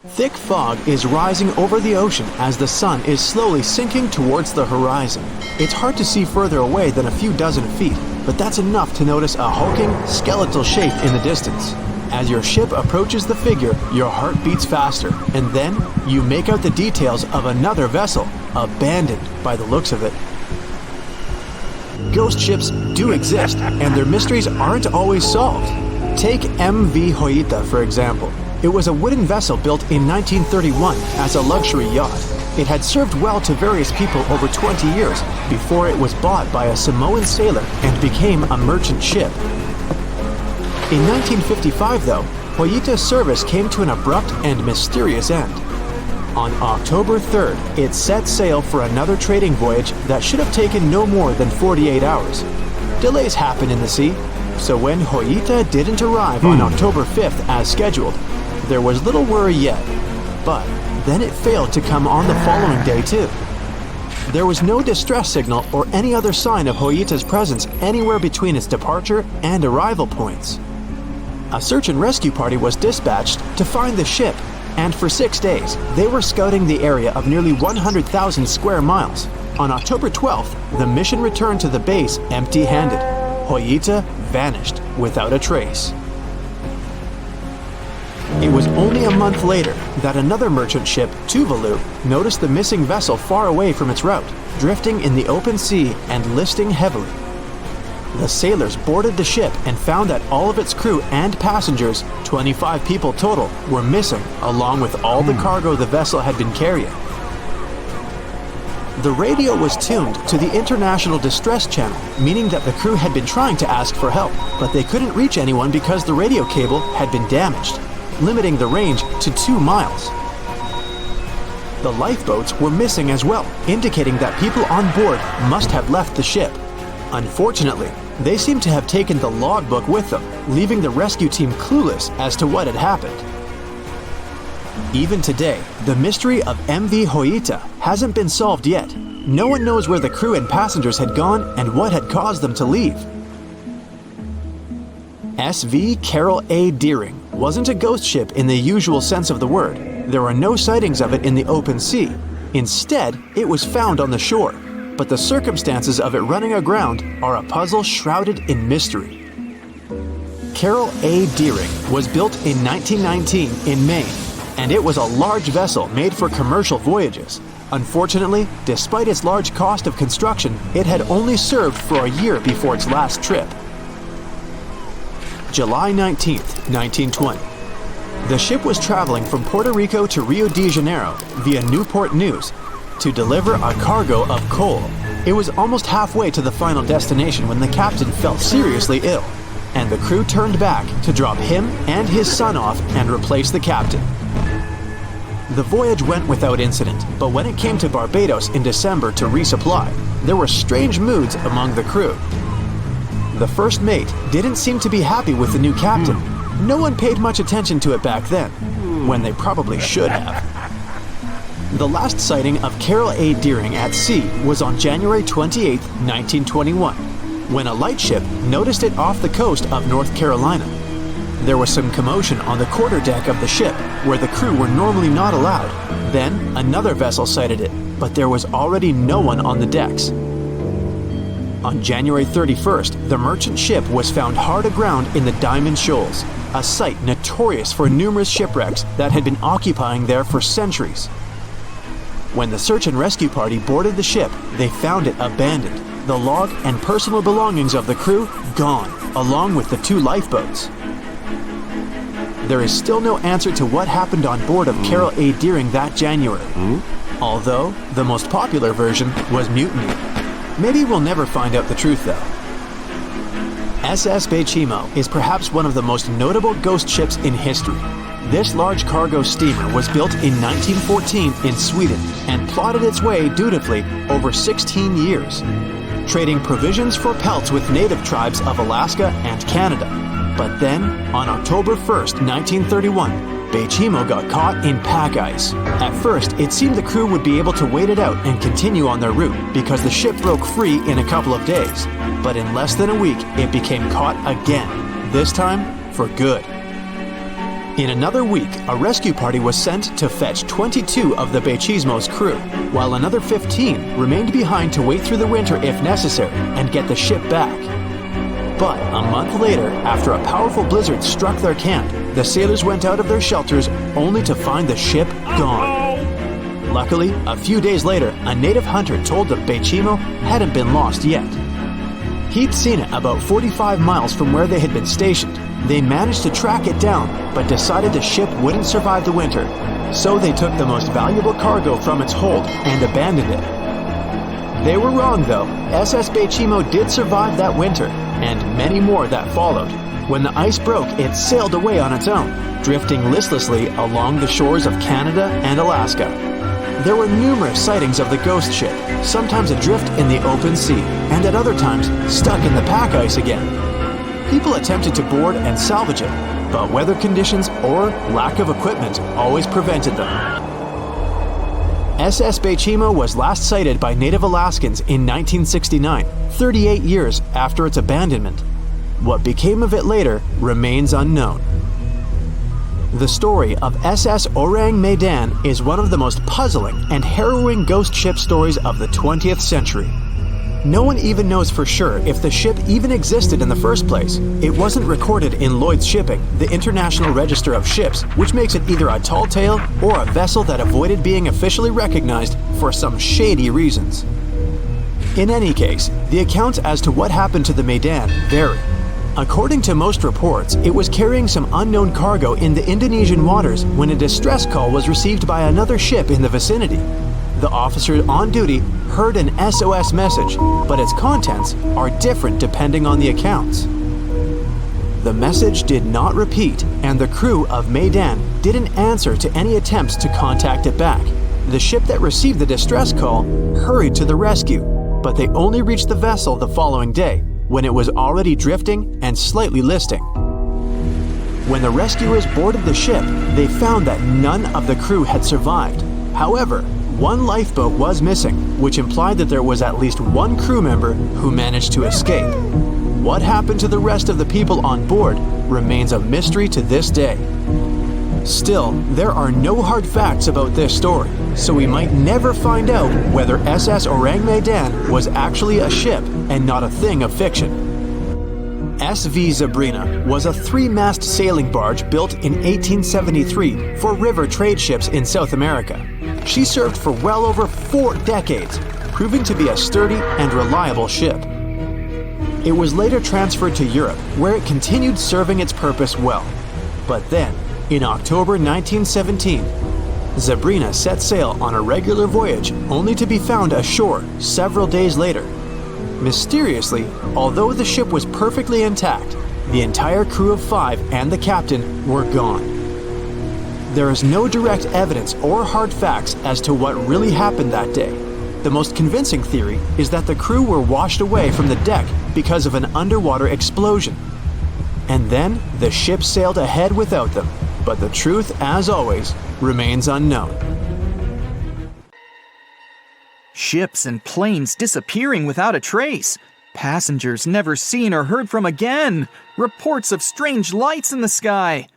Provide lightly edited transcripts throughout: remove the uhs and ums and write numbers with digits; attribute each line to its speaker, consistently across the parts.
Speaker 1: Thick fog is rising over the ocean as the sun is slowly sinking towards the horizon. It's hard to see further away than a few dozen feet, but that's enough to notice a hulking, skeletal shape in the distance. As your ship approaches the figure, your heart beats faster, and then you make out the details of another vessel, abandoned by the looks of it. Ghost ships do exist, and their mysteries aren't always solved. Take MV Hoita, for example. It was a wooden vessel built in 1931 as a luxury yacht. It had served well to various people over 20 years before it was bought by a Samoan sailor and became a merchant ship. In 1955, though, Hoita's service came to an abrupt and mysterious end. On October 3rd, it set sail for another trading voyage that should have taken no more than 48 hours. Delays happen in the sea, so when Hoita didn't arrive on October 5th as scheduled, there was little worry yet. But then it failed to come on the following day too. There was no distress signal or any other sign of Hoita's presence anywhere between its departure and arrival points. A search and rescue party was dispatched to find the ship, and for 6 days, they were scouting the area of nearly 100,000 square miles. On October 12th, the mission returned to the base empty-handed. Hoita vanished without a trace. It was only a month later that another merchant ship, Tuvalu, noticed the missing vessel far away from its route, drifting in the open sea and listing heavily. The sailors boarded the ship and found that all of its crew and passengers, 25 people total, were missing, along with all the cargo the vessel had been carrying. The radio was tuned to the International Distress Channel, meaning that the crew had been trying to ask for help, but they couldn't reach anyone because the radio cable had been damaged, limiting the range to 2 miles. The lifeboats were missing as well, indicating that people on board must have left the ship. Unfortunately, they seem to have taken the logbook with them, leaving the rescue team clueless as to what had happened. Even today, the mystery of MV Hoita hasn't been solved yet. No one knows where the crew and passengers had gone and what had caused them to leave. SV Carol A. Deering wasn't a ghost ship in the usual sense of the word. There are no sightings of it in the open sea. Instead, it was found on the shore, but the circumstances of it running aground are a puzzle shrouded in mystery. Carol A. Deering was built in 1919 in Maine, and it was a large vessel made for commercial voyages. Unfortunately, despite its large cost of construction, it had only served for a year before its last trip. July 19, 1920. The ship was traveling from Puerto Rico to Rio de Janeiro via Newport News to deliver a cargo of coal. It was almost halfway to the final destination when the captain fell seriously ill, and the crew turned back to drop him and his son off and replace the captain. The voyage went without incident, but when it came to Barbados in December to resupply, there were strange moods among the crew. The first mate didn't seem to be happy with the new captain. No one paid much attention to it back then, when they probably should have. The last sighting of Carol A. Deering at sea was on January 28, 1921, when a lightship noticed it off the coast of North Carolina. There was some commotion on the quarterdeck of the ship, where the crew were normally not allowed. Then, another vessel sighted it, but there was already no one on the decks. On January 31st, the merchant ship was found hard aground in the Diamond Shoals, a site notorious for numerous shipwrecks that had been occupying there for centuries. When the search and rescue party boarded the ship, they found it abandoned, the log and personal belongings of the crew gone, along with the 2 lifeboats. There is still no answer to what happened on board of Carol A. Deering that January, although the most popular version was mutiny. Maybe we'll never find out the truth though. SS Bechimo is perhaps one of the most notable ghost ships in history. This large cargo steamer was built in 1914 in Sweden and plodded its way dutifully over 16 years, trading provisions for pelts with native tribes of Alaska and Canada. But then, on October 1st, 1931, Bechimo got caught in pack ice. At first, it seemed the crew would be able to wait it out and continue on their route because the ship broke free in a couple of days. But in less than a week, it became caught again, this time for good. In another week, a rescue party was sent to fetch 22 of the Bechismo's crew, while another 15 remained behind to wait through the winter if necessary and get the ship back. But a month later, after a powerful blizzard struck their camp, the sailors went out of their shelters only to find the ship gone. Luckily, a few days later, a native hunter told the Bechismo hadn't been lost yet. He'd seen it about 45 miles from where they had been stationed. They managed to track it down, but decided the ship wouldn't survive the winter. So they took the most valuable cargo from its hold and abandoned it. They were wrong though. SS Bechismo did survive that winter, and many more that followed. When the ice broke, it sailed away on its own, drifting listlessly along the shores of Canada and Alaska. There were numerous sightings of the ghost ship, sometimes adrift in the open sea, and at other times stuck in the pack ice again. People attempted to board and salvage it, but weather conditions or lack of equipment always prevented them. SS Bechismo was last sighted by native Alaskans in 1969, 38 years after its abandonment. What became of it later remains unknown. The story of SS Orang Medan is one of the most puzzling and harrowing ghost ship stories of the 20th century. No one even knows for sure if the ship even existed in the first place. It wasn't recorded in Lloyd's Shipping, the International Register of Ships, which makes it either a tall tale or a vessel that avoided being officially recognized for some shady reasons. In any case, the accounts as to what happened to the Medan vary. According to most reports, it was carrying some unknown cargo in the Indonesian waters when a distress call was received by another ship in the vicinity. The officer on duty heard an SOS message, but its contents are different depending on the accounts. The message did not repeat, and the crew of Medan didn't answer to any attempts to contact it back. The ship that received the distress call hurried to the rescue, but they only reached the vessel the following day, when it was already drifting and slightly listing. When the rescuers boarded the ship, they found that none of the crew had survived. However, one lifeboat was missing, which implied that there was at least one crew member who managed to escape. What happened to the rest of the people on board remains a mystery to this day. Still, there are no hard facts about this story, so we might never find out whether SS Orang Medan was actually a ship and not a thing of fiction. SV Zabrina was a three-mast sailing barge built in 1873 for river trade ships in South America. She served for well over 4 decades, proving to be a sturdy and reliable ship. It was later transferred to Europe, where it continued serving its purpose well. But then, in October 1917, Zabrina set sail on a regular voyage only to be found ashore several days later. Mysteriously, although the ship was perfectly intact, the entire crew of 5 and the captain were gone. There is no direct evidence or hard facts as to what really happened that day. The most convincing theory is that the crew were washed away from the deck because of an underwater explosion. And then the ship sailed ahead without them. But the truth, as always, remains unknown.
Speaker 2: Ships and planes disappearing without a trace. Passengers never seen or heard from again. Reports of strange lights in the sky.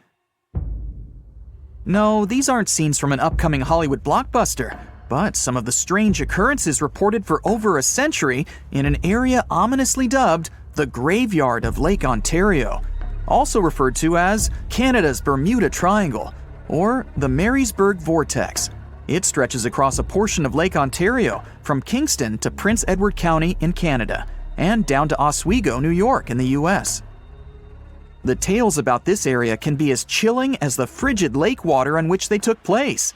Speaker 2: No, these aren't scenes from an upcoming Hollywood blockbuster, but some of the strange occurrences reported for over a century in an area ominously dubbed the Graveyard of Lake Ontario, also referred to as Canada's Bermuda Triangle, or the Marysburg Vortex. It stretches across a portion of Lake Ontario from Kingston to Prince Edward County in Canada, and down to Oswego, New York in the US. The tales about this area can be as chilling as the frigid lake water on which they took place.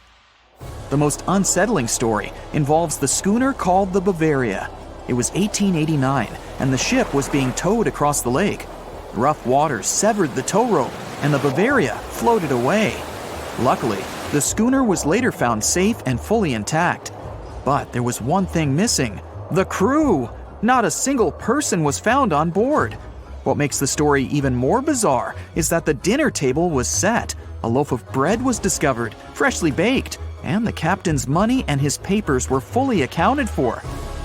Speaker 2: The most unsettling story involves the schooner called the Bavaria. It was 1889, and the ship was being towed across the lake. Rough waters severed the tow rope, and the Bavaria floated away. Luckily, the schooner was later found safe and fully intact. But there was one thing missing: the crew. Not a single person was found on board. What makes the story even more bizarre is that the dinner table was set, a loaf of bread was discovered, freshly baked, and the captain's money and his papers were fully accounted for.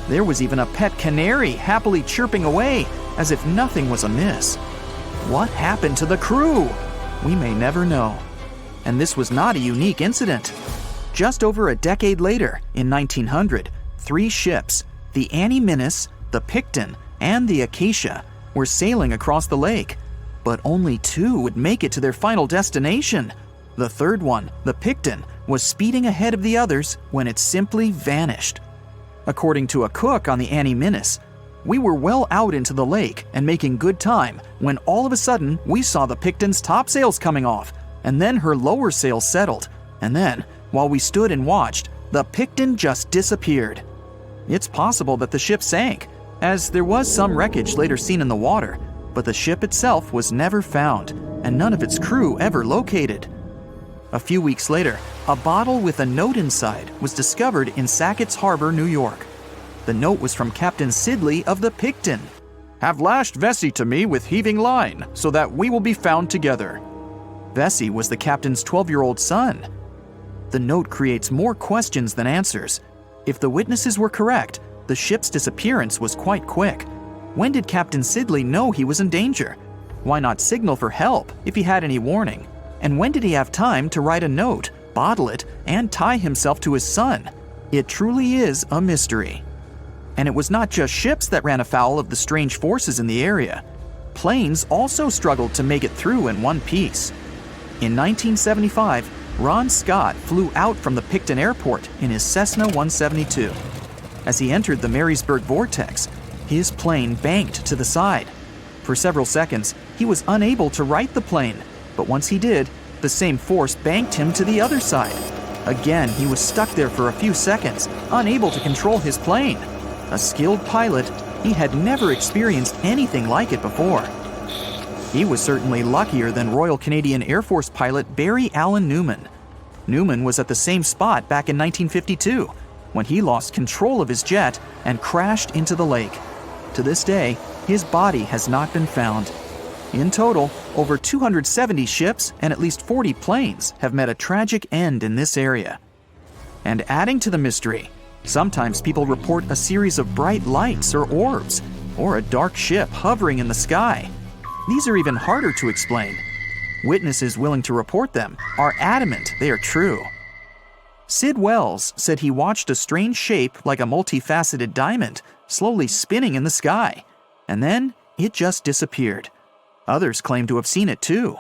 Speaker 2: There was even a pet canary happily chirping away, as if nothing was amiss. What happened to the crew? We may never know. And this was not a unique incident. Just over a decade later, in 1900, 3 ships, the Annie Minnis, the Picton, and the Acacia, were sailing across the lake. But only 2 would make it to their final destination. The third one, the Picton, was speeding ahead of the others when it simply vanished. According to a cook on the Annie Minnis, "We were well out into the lake and making good time when all of a sudden we saw the Picton's topsails coming off, and then her lower sails settled, and then, while we stood and watched, the Picton just disappeared." It's possible that the ship sank, as there was some wreckage later seen in the water, but the ship itself was never found, and none of its crew ever located. A few weeks later, a bottle with a note inside was discovered in Sackett's Harbor, New York. The note was from Captain Sidley of the Picton. "Have lashed Vesey to me with heaving line, so that we will be found together." Vesey was the captain's 12-year-old son. The note creates more questions than answers. If the witnesses were correct, the ship's disappearance was quite quick. When did Captain Sidley know he was in danger? Why not signal for help if he had any warning? And when did he have time to write a note, bottle it, and tie himself to his son? It truly is a mystery. And it was not just ships that ran afoul of the strange forces in the area. Planes also struggled to make it through in one piece. In 1975, Ron Scott flew out from the Picton Airport in his Cessna 172. As he entered the Marysburg vortex, his plane banked to the side. For several seconds, he was unable to right the plane, but once he did, the same force banked him to the other side. Again, he was stuck there for a few seconds, unable to control his plane. A skilled pilot, he had never experienced anything like it before. He was certainly luckier than Royal Canadian Air Force pilot Barry Allen Newman. Newman was at the same spot back in 1952, when he lost control of his jet and crashed into the lake. To this day, his body has not been found. In total, over 270 ships and at least 40 planes have met a tragic end in this area. And adding to the mystery, sometimes people report a series of bright lights or orbs, or a dark ship hovering in the sky. These are even harder to explain. Witnesses willing to report them are adamant they are true. Sid Wells said he watched a strange shape like a multifaceted diamond slowly spinning in the sky, and then it just disappeared. Others claim to have seen it too.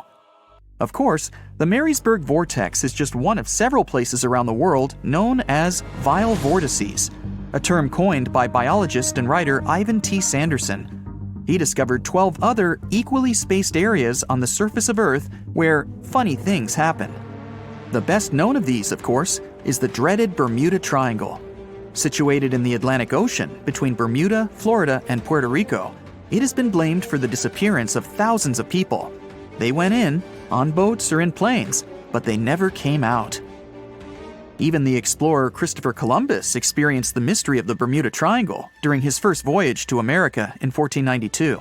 Speaker 2: Of course, the Marysburg vortex is just one of several places around the world known as vile vortices, a term coined by biologist and writer Ivan T. Sanderson. He discovered 12 other equally spaced areas on the surface of Earth where funny things happen. The best known of these, of course, is the dreaded Bermuda Triangle. Situated in the Atlantic Ocean between Bermuda, Florida, and Puerto Rico, it has been blamed for the disappearance of thousands of people. They went in, on boats or in planes, but they never came out. Even the explorer Christopher Columbus experienced the mystery of the Bermuda Triangle during his first voyage to America in 1492.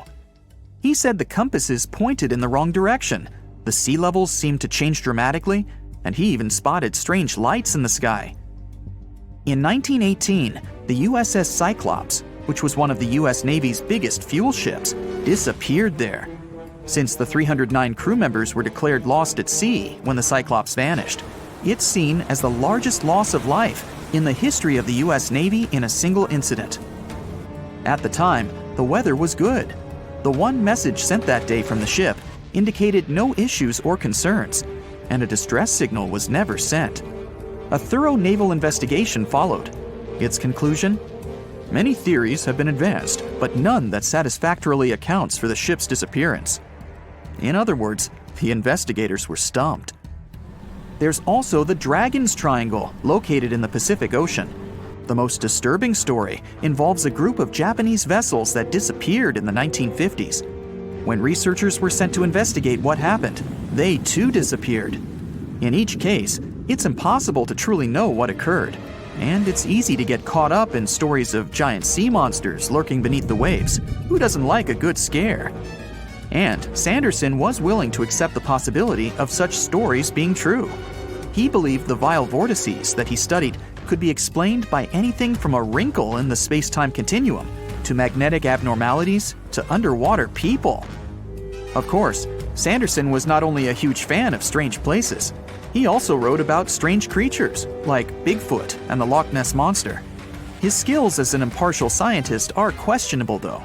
Speaker 2: He said the compasses pointed in the wrong direction, the sea levels seemed to change dramatically, and he even spotted strange lights in the sky. In 1918, the USS Cyclops, which was one of the US Navy's biggest fuel ships, disappeared there. Since the 309 crew members were declared lost at sea when the Cyclops vanished, it's seen as the largest loss of life in the history of the US Navy in a single incident. At the time, the weather was good. The one message sent that day from the ship indicated no issues or concerns, and a distress signal was never sent. A thorough naval investigation followed. Its conclusion? Many theories have been advanced, but none that satisfactorily accounts for the ship's disappearance. In other words, the investigators were stumped. There's also the Dragon's Triangle, located in the Pacific Ocean. The most disturbing story involves a group of Japanese vessels that disappeared in the 1950s. When researchers were sent to investigate what happened, they too disappeared. In each case, it's impossible to truly know what occurred, and it's easy to get caught up in stories of giant sea monsters lurking beneath the waves. Who doesn't like a good scare? And Sanderson was willing to accept the possibility of such stories being true. He believed the vile vortices that he studied could be explained by anything from a wrinkle in the space-time continuum to magnetic abnormalities to underwater people. Of course, Sanderson was not only a huge fan of strange places, He also wrote about strange creatures, like Bigfoot and the Loch Ness Monster. His skills as an impartial scientist are questionable, though.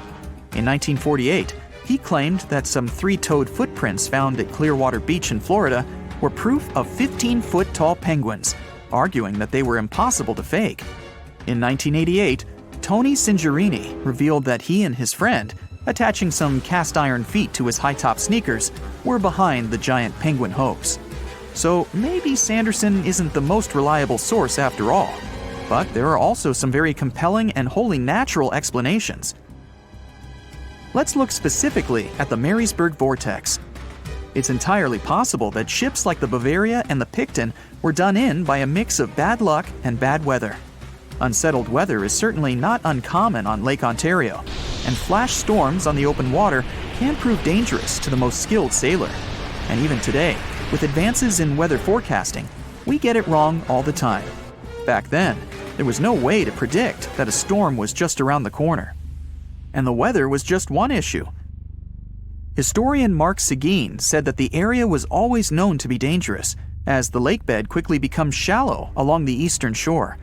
Speaker 2: In 1948, he claimed that some three-toed footprints found at Clearwater Beach in Florida were proof of 15-foot-tall penguins, arguing that they were impossible to fake. In 1988, Tony Singerini revealed that he and his friend, attaching some cast-iron feet to his high-top sneakers, were behind the giant penguin hoax. So maybe Sanderson isn't the most reliable source after all. But there are also some very compelling and wholly natural explanations. Let's look specifically at the Marysburg Vortex. It's entirely possible that ships like the Bavaria and the Picton were done in by a mix of bad luck and bad weather. Unsettled weather is certainly not uncommon on Lake Ontario, and flash storms on the open water can prove dangerous to the most skilled sailor. And even today, with advances in weather forecasting, we get it wrong all the time. Back then, there was no way to predict that a storm was just around the corner. And the weather was just one issue. Historian Mark Seguin said that the area was always known to be dangerous, as the lakebed quickly becomes shallow along the eastern shore.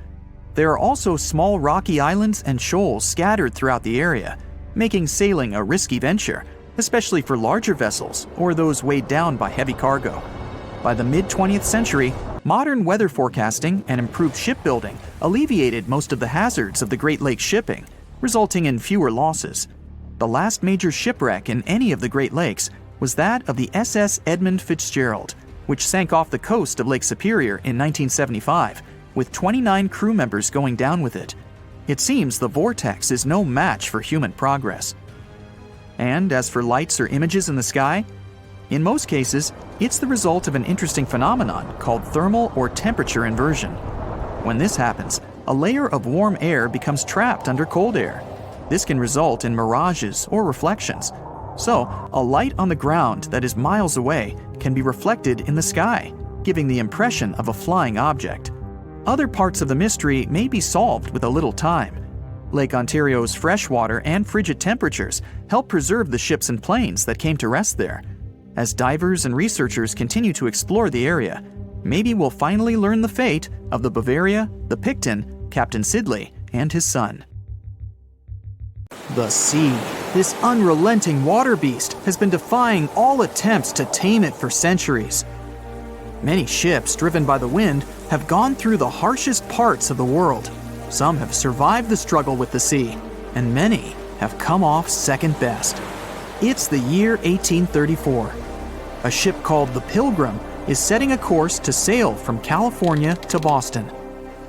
Speaker 2: There are also small rocky islands and shoals scattered throughout the area, making sailing a risky venture, especially for larger vessels or those weighed down by heavy cargo. By the mid-20th century, modern weather forecasting and improved shipbuilding alleviated most of the hazards of the Great Lakes shipping, resulting in fewer losses. The last major shipwreck in any of the Great Lakes was that of the SS Edmund Fitzgerald, which sank off the coast of Lake Superior in 1975, with 29 crew members going down with it. It seems the vortex is no match for human progress. And as for lights or images in the sky, in most cases, it's the result of an interesting phenomenon called thermal or temperature inversion. When this happens, a layer of warm air becomes trapped under cold air. This can result in mirages or reflections. So, a light on the ground that is miles away can be reflected in the sky, giving the impression of a flying object. Other parts of the mystery may be solved with a little time. Lake Ontario's freshwater and frigid temperatures help preserve the ships and planes that came to rest there. As divers and researchers continue to explore the area, maybe we'll finally learn the fate of the Bavaria, the Picton, Captain Sidley, and his son. The sea, this unrelenting water beast, has been defying all attempts to tame it for centuries. Many ships driven by the wind have gone through the harshest parts of the world. Some have survived the struggle with the sea, and many have come off second best. It's the year 1834. A ship called the Pilgrim is setting a course to sail from California to Boston.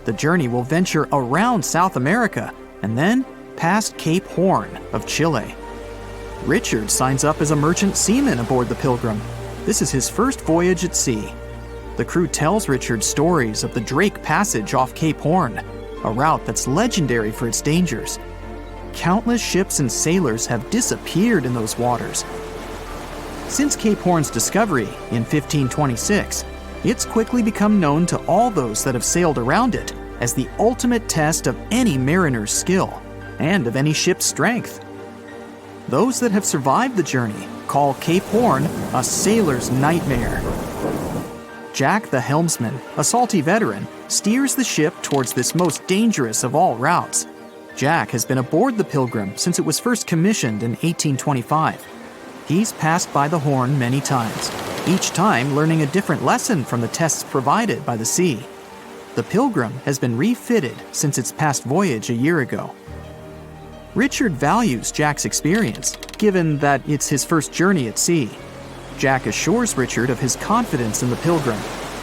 Speaker 2: The journey will venture around South America and then past Cape Horn of Chile. Richard signs up as a merchant seaman aboard the Pilgrim. This is his first voyage at sea. The crew tells Richard stories of the Drake Passage off Cape Horn, a route that's legendary for its dangers. Countless ships and sailors have disappeared in those waters. Since Cape Horn's discovery in 1526, it's quickly become known to all those that have sailed around it as the ultimate test of any mariner's skill and of any ship's strength. Those that have survived the journey call Cape Horn a sailor's nightmare. Jack the helmsman, a salty veteran, steers the ship towards this most dangerous of all routes. Jack has been aboard the Pilgrim since it was first commissioned in 1825. He's passed by the Horn many times, each time learning a different lesson from the tests provided by the sea. The Pilgrim has been refitted since its past voyage a year ago. Richard values Jack's experience, given that it's his first journey at sea. Jack assures Richard of his confidence in the Pilgrim,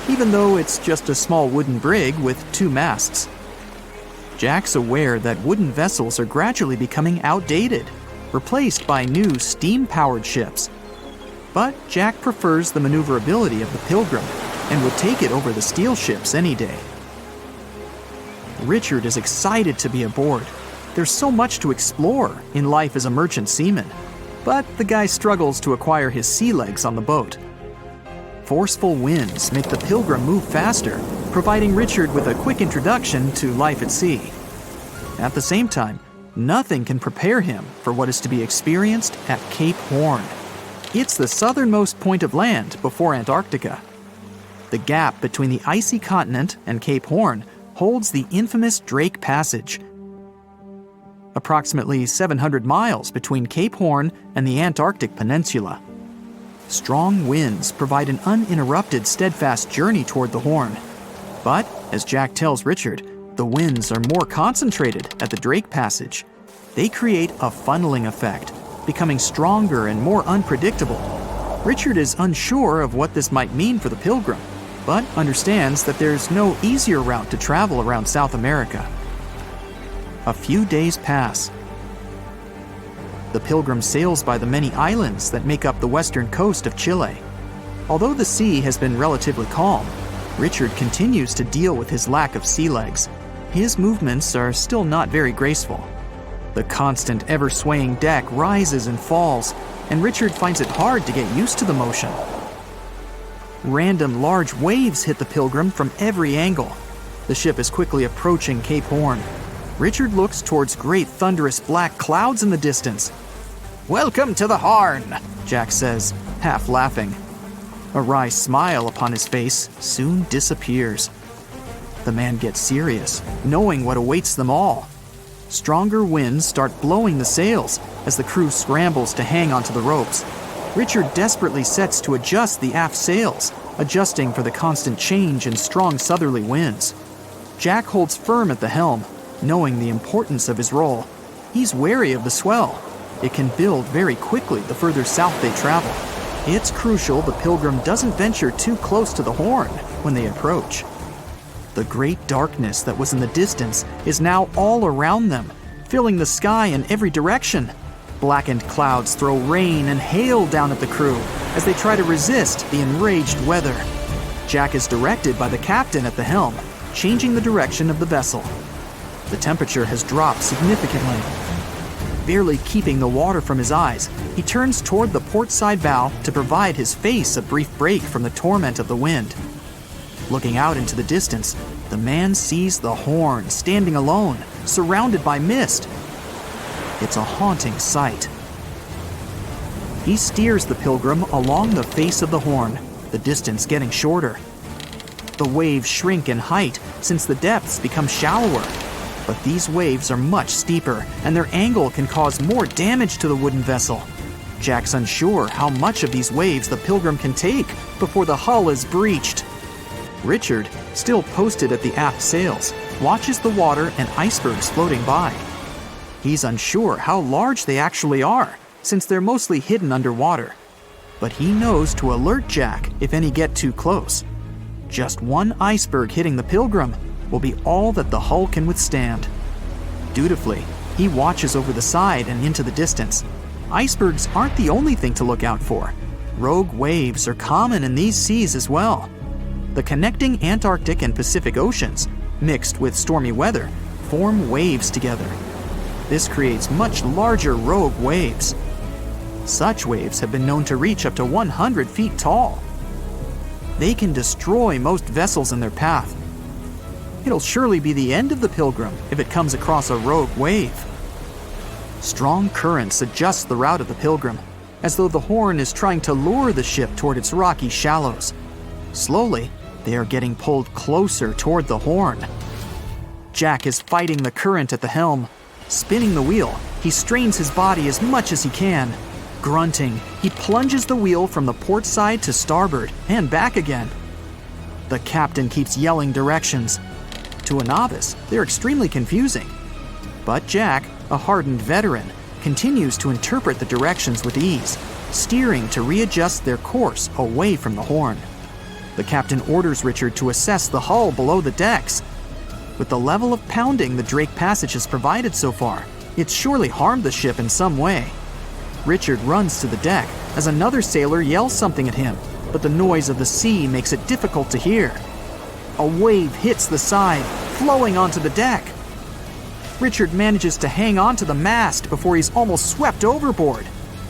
Speaker 2: even though it's just a small wooden brig with 2 masts. Jack's aware that wooden vessels are gradually becoming outdated, replaced by new steam-powered ships. But Jack prefers the maneuverability of the Pilgrim and would take it over the steel ships any day. Richard is excited to be aboard. There's so much to explore in life as a merchant seaman, but the guy struggles to acquire his sea legs on the boat. Forceful winds make the Pilgrim move faster, providing Richard with a quick introduction to life at sea. At the same time, nothing can prepare him for what is to be experienced at Cape Horn. It's the southernmost point of land before Antarctica. The gap between the icy continent and Cape Horn holds the infamous Drake Passage. Approximately 700 miles between Cape Horn and the Antarctic Peninsula. Strong winds provide an uninterrupted, steadfast journey toward the Horn. But, as Jack tells Richard, the winds are more concentrated at the Drake Passage. They create a funneling effect, becoming stronger and more unpredictable. Richard is unsure of what this might mean for the Pilgrim, but understands that there's no easier route to travel around South America. A few days pass. The Pilgrim sails by the many islands that make up the western coast of Chile. Although the sea has been relatively calm, Richard continues to deal with his lack of sea legs. His movements are still not very graceful. The constant, ever-swaying deck rises and falls, and Richard finds it hard to get used to the motion. Random large waves hit the Pilgrim from every angle. The ship is quickly approaching Cape Horn. Richard looks towards great thunderous black clouds in the distance. "Welcome to the Horn," Jack says, half laughing. A wry smile upon his face soon disappears. The man gets serious, knowing what awaits them all. Stronger winds start blowing the sails as the crew scrambles to hang onto the ropes. Richard desperately sets to adjust the aft sails, adjusting for the constant change in strong southerly winds. Jack holds firm at the helm, knowing the importance of his role. He's wary of the swell. It can build very quickly the further south they travel. It's crucial the Pilgrim doesn't venture too close to the Horn when they approach. The great darkness that was in the distance is now all around them, filling the sky in every direction. Blackened clouds throw rain and hail down at the crew as they try to resist the enraged weather. Jack is directed by the captain at the helm, changing the direction of the vessel. The temperature has dropped significantly. Barely keeping the water from his eyes, he turns toward the port side bow to provide his face a brief break from the torment of the wind. Looking out into the distance, the man sees the Horn standing alone, surrounded by mist. It's a haunting sight. He steers the Pilgrim along the face of the Horn, the distance getting shorter. The waves shrink in height since the depths become shallower. But these waves are much steeper, and their angle can cause more damage to the wooden vessel. Jack's unsure how much of these waves the Pilgrim can take before the hull is breached. Richard, still posted at the aft sails, watches the water and icebergs floating by. He's unsure how large they actually are, since they're mostly hidden underwater. But he knows to alert Jack if any get too close. Just one iceberg hitting the Pilgrim will be all that the hull can withstand. Dutifully, he watches over the side and into the distance. Icebergs aren't the only thing to look out for. Rogue waves are common in these seas as well. The connecting Antarctic and Pacific Oceans, mixed with stormy weather, form waves together. This creates much larger rogue waves. Such waves have been known to reach up to 100 feet tall. They can destroy most vessels in their path. It'll surely be the end of the Pilgrim if it comes across a rogue wave. Strong currents adjust the route of the Pilgrim, as though the Horn is trying to lure the ship toward its rocky shallows. Slowly, they are getting pulled closer toward the Horn. Jack is fighting the current at the helm. Spinning the wheel, he strains his body as much as he can. Grunting, he plunges the wheel from the port side to starboard and back again. The captain keeps yelling directions. To a novice, they're extremely confusing. But Jack, a hardened veteran, continues to interpret the directions with ease, steering to readjust their course away from the Horn. The captain orders Richard to assess the hull below the decks. With the level of pounding the Drake Passage has provided so far, it's surely harmed the ship in some way. Richard runs to the deck as another sailor yells something at him, but the noise of the sea makes it difficult to hear. A wave hits the side, flowing onto the deck. Richard manages to hang onto the mast before he's almost swept overboard.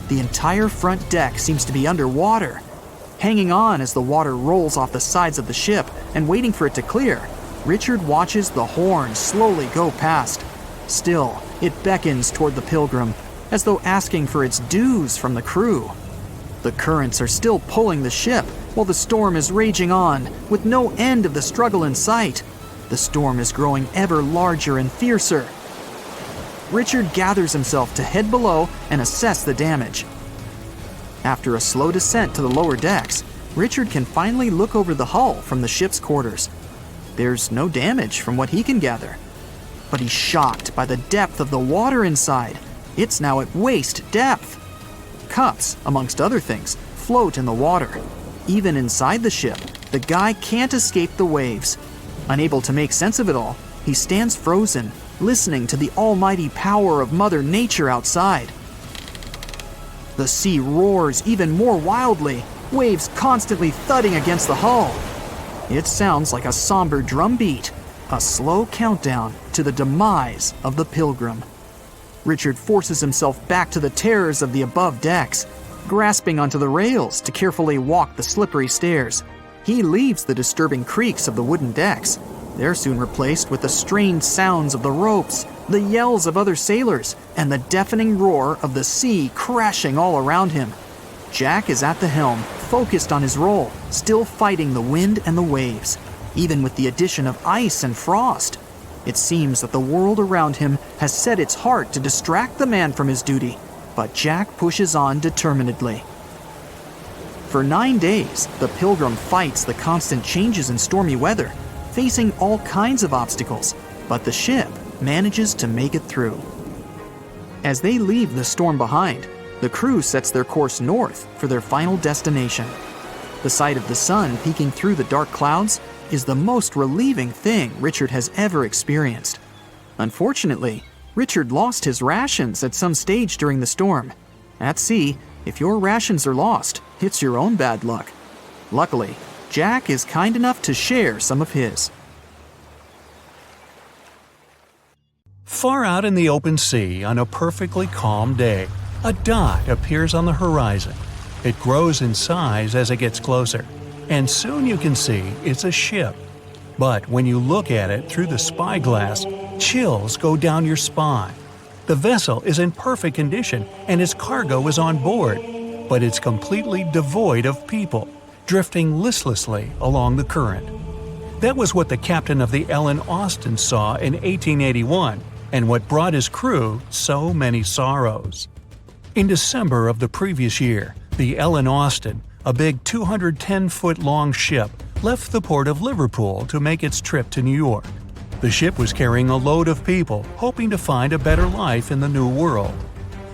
Speaker 2: The entire front deck seems to be underwater. Hanging on as the water rolls off the sides of the ship and waiting for it to clear, Richard watches the Horn slowly go past. Still, it beckons toward the Pilgrim, as though asking for its dues from the crew. The currents are still pulling the ship, while the storm is raging on, with no end of the struggle in sight. The storm is growing ever larger and fiercer. Richard gathers himself to head below and assess the damage. After a slow descent to the lower decks, Richard can finally look over the hull from the ship's quarters. There's no damage from what he can gather. But he's shocked by the depth of the water inside. It's now at waist depth. Cups, amongst other things, float in the water. Even inside the ship, the guy can't escape the waves. Unable to make sense of it all, he stands frozen, listening to the almighty power of Mother Nature outside. The sea roars even more wildly, waves constantly thudding against the hull. It sounds like a somber drumbeat, a slow countdown to the demise of the Pilgrim. Richard forces himself back to the terrors of the above decks, grasping onto the rails to carefully walk the slippery stairs. He leaves the disturbing creaks of the wooden decks. They're soon replaced with the strained sounds of the ropes, the yells of other sailors, and the deafening roar of the sea crashing all around him. Jack is at the helm, focused on his role, still fighting the wind and the waves, even with the addition of ice and frost. It seems that the world around him has set its heart to distract the man from his duty, but Jack pushes on determinedly. For 9 days, the Pilgrim fights the constant changes in stormy weather, facing all kinds of obstacles, but the ship manages to make it through. As they leave the storm behind, the crew sets their course north for their final destination. The sight of the sun peeking through the dark clouds is the most relieving thing Richard has ever experienced. Unfortunately, Richard lost his rations at some stage during the storm. At sea, if your rations are lost, it's your own bad luck. Luckily, Jack is kind enough to share some of his.
Speaker 3: Far out in the open sea on a perfectly calm day, a dot appears on the horizon. It grows in size as it gets closer, and soon you can see it's a ship. But when you look at it through the spyglass, chills go down your spine. The vessel is in perfect condition and its cargo is on board, but it's completely devoid of people, drifting listlessly along the current. That was what the captain of the Ellen Austin saw in 1881, and what brought his crew so many sorrows. In December of the previous year, the Ellen Austin, a big 210-foot-long ship, left the port of Liverpool to make its trip to New York. The ship was carrying a load of people hoping to find a better life in the New World.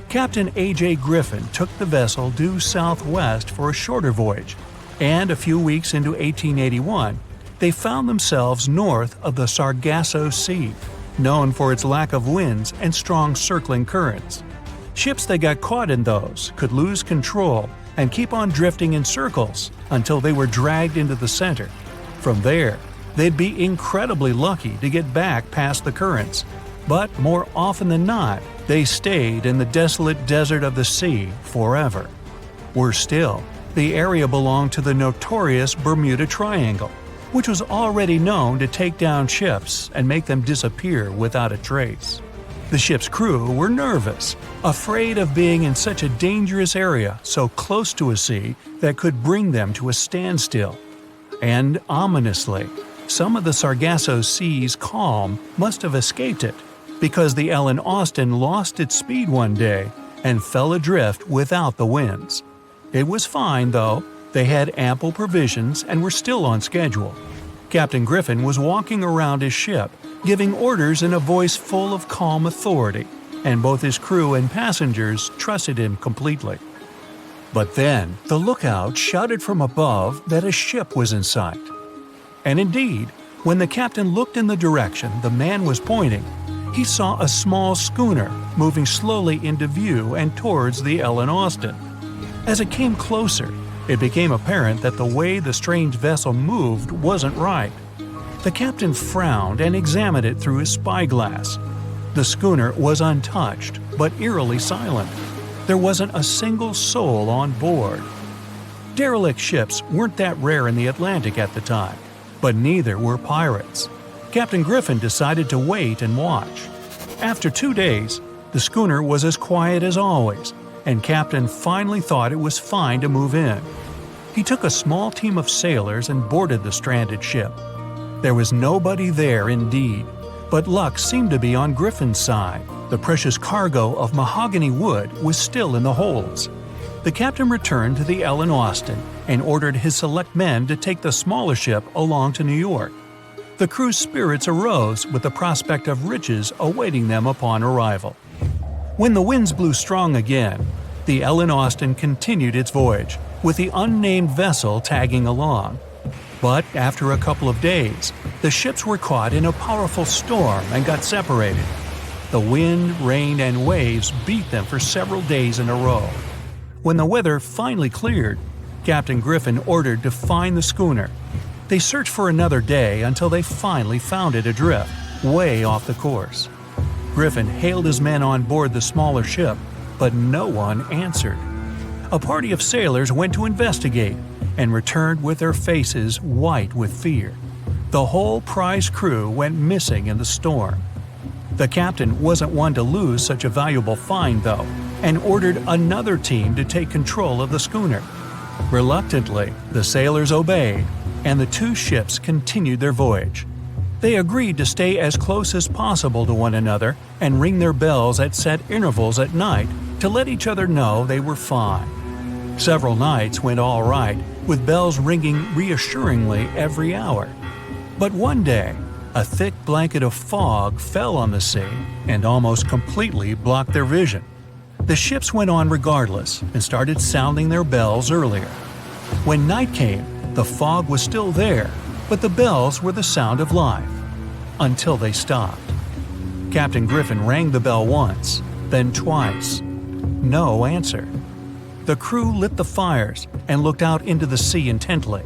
Speaker 3: Captain A.J. Griffin took the vessel due southwest for a shorter voyage, and a few weeks into 1881, they found themselves north of the Sargasso Sea, known for its lack of winds and strong circling currents. Ships that got caught in those could lose control and keep on drifting in circles until they were dragged into the center. From there, they'd be incredibly lucky to get back past the currents, but more often than not, they stayed in the desolate desert of the sea forever. Worse still, the area belonged to the notorious Bermuda Triangle, which was already known to take down ships and make them disappear without a trace. The ship's crew were nervous, afraid of being in such a dangerous area so close to a sea that could bring them to a standstill. And ominously, some of the Sargasso Sea's calm must have escaped it, because the Ellen Austin lost its speed one day and fell adrift without the winds. It was fine, though. They had ample provisions and were still on schedule. Captain Griffin was walking around his ship, giving orders in a voice full of calm authority, and both his crew and passengers trusted him completely. But then, the lookout shouted from above that a ship was in sight. And indeed, when the captain looked in the direction the man was pointing, he saw a small schooner moving slowly into view and towards the Ellen Austin. As it came closer, it became apparent that the way the strange vessel moved wasn't right. The captain frowned and examined it through his spyglass. The schooner was untouched, but eerily silent. There wasn't a single soul on board. Derelict ships weren't that rare in the Atlantic at the time, but neither were pirates. Captain Griffin decided to wait and watch. After 2 days, the schooner was as quiet as always, and Captain finally thought it was fine to move in. He took a small team of sailors and boarded the stranded ship. There was nobody there indeed, but luck seemed to be on Griffin's side. The precious cargo of mahogany wood was still in the holds. The captain returned to the Ellen Austin and ordered his select men to take the smaller ship along to New York. The crew's spirits arose with the prospect of riches awaiting them upon arrival. When the winds blew strong again, the Ellen Austin continued its voyage, with the unnamed vessel tagging along. But after a couple of days, the ships were caught in a powerful storm and got separated. The wind, rain, and waves beat them for several days in a row. When the weather finally cleared, Captain Griffin ordered to find the schooner. They searched for another day until they finally found it adrift, way off the course. Griffin hailed his men on board the smaller ship, but no one answered. A party of sailors went to investigate and returned with their faces white with fear. The whole prize crew went missing in the storm. The captain wasn't one to lose such a valuable find, though, and ordered another team to take control of the schooner. Reluctantly, the sailors obeyed, and the two ships continued their voyage. They agreed to stay as close as possible to one another and ring their bells at set intervals at night to let each other know they were fine. Several nights went all right, with bells ringing reassuringly every hour. But one day, a thick blanket of fog fell on the sea and almost completely blocked their vision. The ships went on regardless and started sounding their bells earlier. When night came, the fog was still there, but the bells were the sound of life. Until they stopped. Captain Griffin rang the bell once, then twice. No answer. The crew lit the fires and looked out into the sea intently,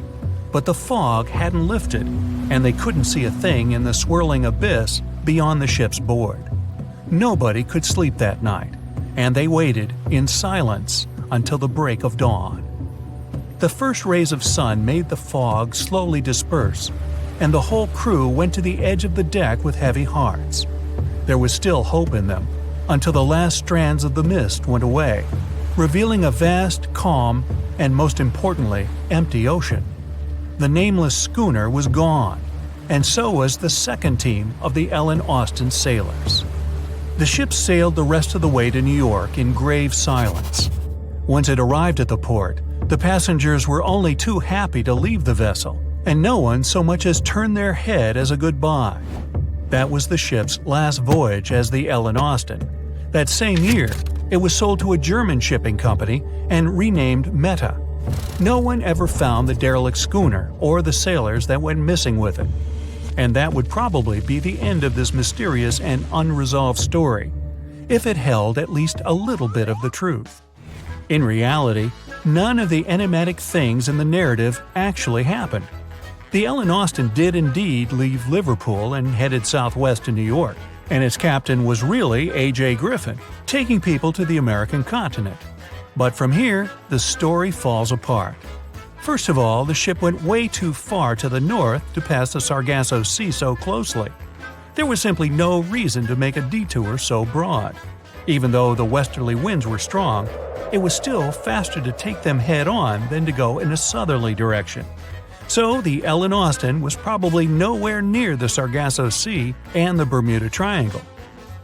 Speaker 3: but the fog hadn't lifted, and they couldn't see a thing in the swirling abyss beyond the ship's board. Nobody could sleep that night, and they waited in silence until the break of dawn. The first rays of sun made the fog slowly disperse, and the whole crew went to the edge of the deck with heavy hearts. There was still hope in them, until the last strands of the mist went away, revealing a vast, calm, and most importantly, empty ocean. The nameless schooner was gone, and so was the second team of the Ellen Austin sailors. The ship sailed the rest of the way to New York in grave silence. Once it arrived at the port, the passengers were only too happy to leave the vessel, and no one so much as turned their head as a goodbye. That was the ship's last voyage as the Ellen Austin. That same year, it was sold to a German shipping company and renamed Meta. No one ever found the derelict schooner or the sailors that went missing with it. And that would probably be the end of this mysterious and unresolved story, if it held at least a little bit of the truth. In reality, none of the enigmatic things in the narrative actually happened. The Ellen Austin did indeed leave Liverpool and headed southwest to New York, and its captain was really A.J. Griffin, taking people to the American continent. But from here, the story falls apart. First of all, the ship went way too far to the north to pass the Sargasso Sea so closely. There was simply no reason to make a detour so broad. Even though the westerly winds were strong, it was still faster to take them head-on than to go in a southerly direction. So the Ellen Austin was probably nowhere near the Sargasso Sea and the Bermuda Triangle.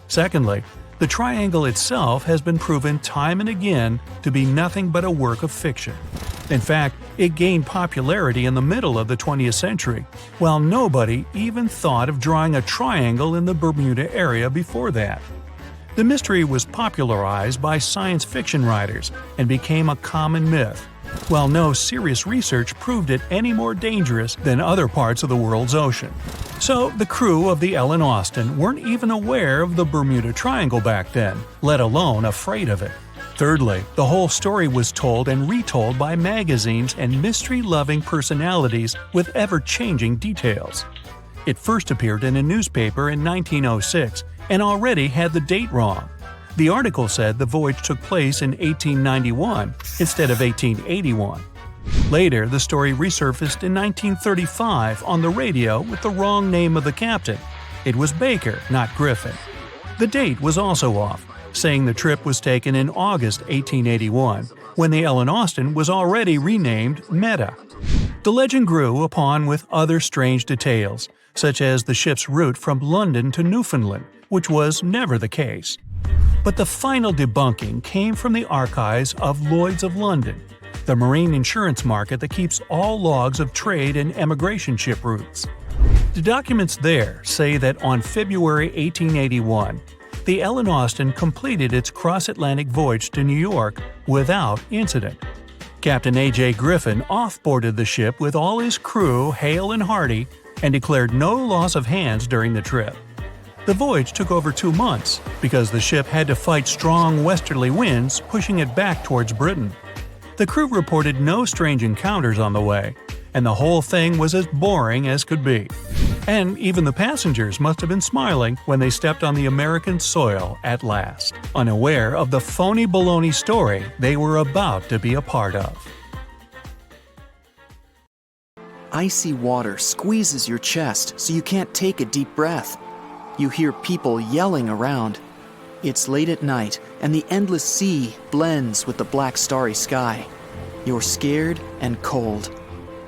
Speaker 3: Secondly, the triangle itself has been proven time and again to be nothing but a work of fiction. In fact, it gained popularity in the middle of the 20th century, while nobody even thought of drawing a triangle in the Bermuda area before that. The mystery was popularized by science fiction writers and became a common myth, while no serious research proved it any more dangerous than other parts of the world's ocean. So the crew of the Ellen Austin weren't even aware of the Bermuda Triangle back then, let alone afraid of it. Thirdly, the whole story was told and retold by magazines and mystery-loving personalities with ever-changing details. It first appeared in a newspaper in 1906 and already had the date wrong. The article said the voyage took place in 1891 instead of 1881. Later, the story resurfaced in 1935 on the radio with the wrong name of the captain. It was Baker, not Griffin. The date was also off, saying the trip was taken in August 1881, when the Ellen Austin was already renamed Meta. The legend grew upon with other strange details, such as the ship's route from London to Newfoundland, which was never the case. But the final debunking came from the archives of Lloyd's of London, the marine insurance market that keeps all logs of trade and emigration ship routes. The documents there say that on February 1881, the Ellen Austin completed its cross-Atlantic voyage to New York without incident. Captain A.J. Griffin off-boarded the ship with all his crew hale and hearty and declared no loss of hands during the trip. The voyage took over 2 months because the ship had to fight strong westerly winds pushing it back towards Britain. The crew reported no strange encounters on the way, and the whole thing was as boring as could be. And even the passengers must have been smiling when they stepped on the American soil at last, unaware of the phony baloney story they were about to be a part of.
Speaker 2: Icy water squeezes your chest so you can't take a deep breath. You hear people yelling around. It's late at night, and the endless sea blends with the black starry sky. You're scared and cold.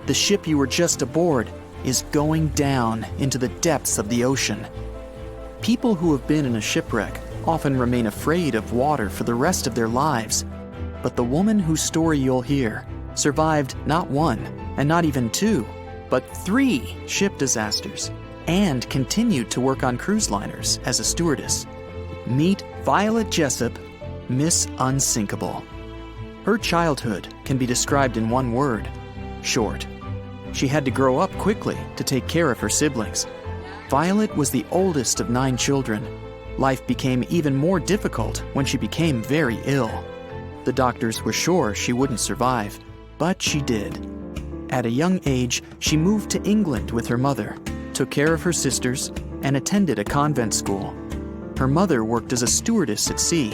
Speaker 2: The ship you were just aboard is going down into the depths of the ocean. People who have been in a shipwreck often remain afraid of water for the rest of their lives. But the woman whose story you'll hear survived not 1, and not even 2, but 3 ship disasters, and continued to work on cruise liners as a stewardess. Meet Violet Jessup, Miss Unsinkable. Her childhood can be described in one word: short. She had to grow up quickly to take care of her siblings. Violet was the oldest of 9 children. Life became even more difficult when she became very ill. The doctors were sure she wouldn't survive, but she did. At a young age, she moved to England with her mother, took care of her sisters, and attended a convent school. Her mother worked as a stewardess at sea,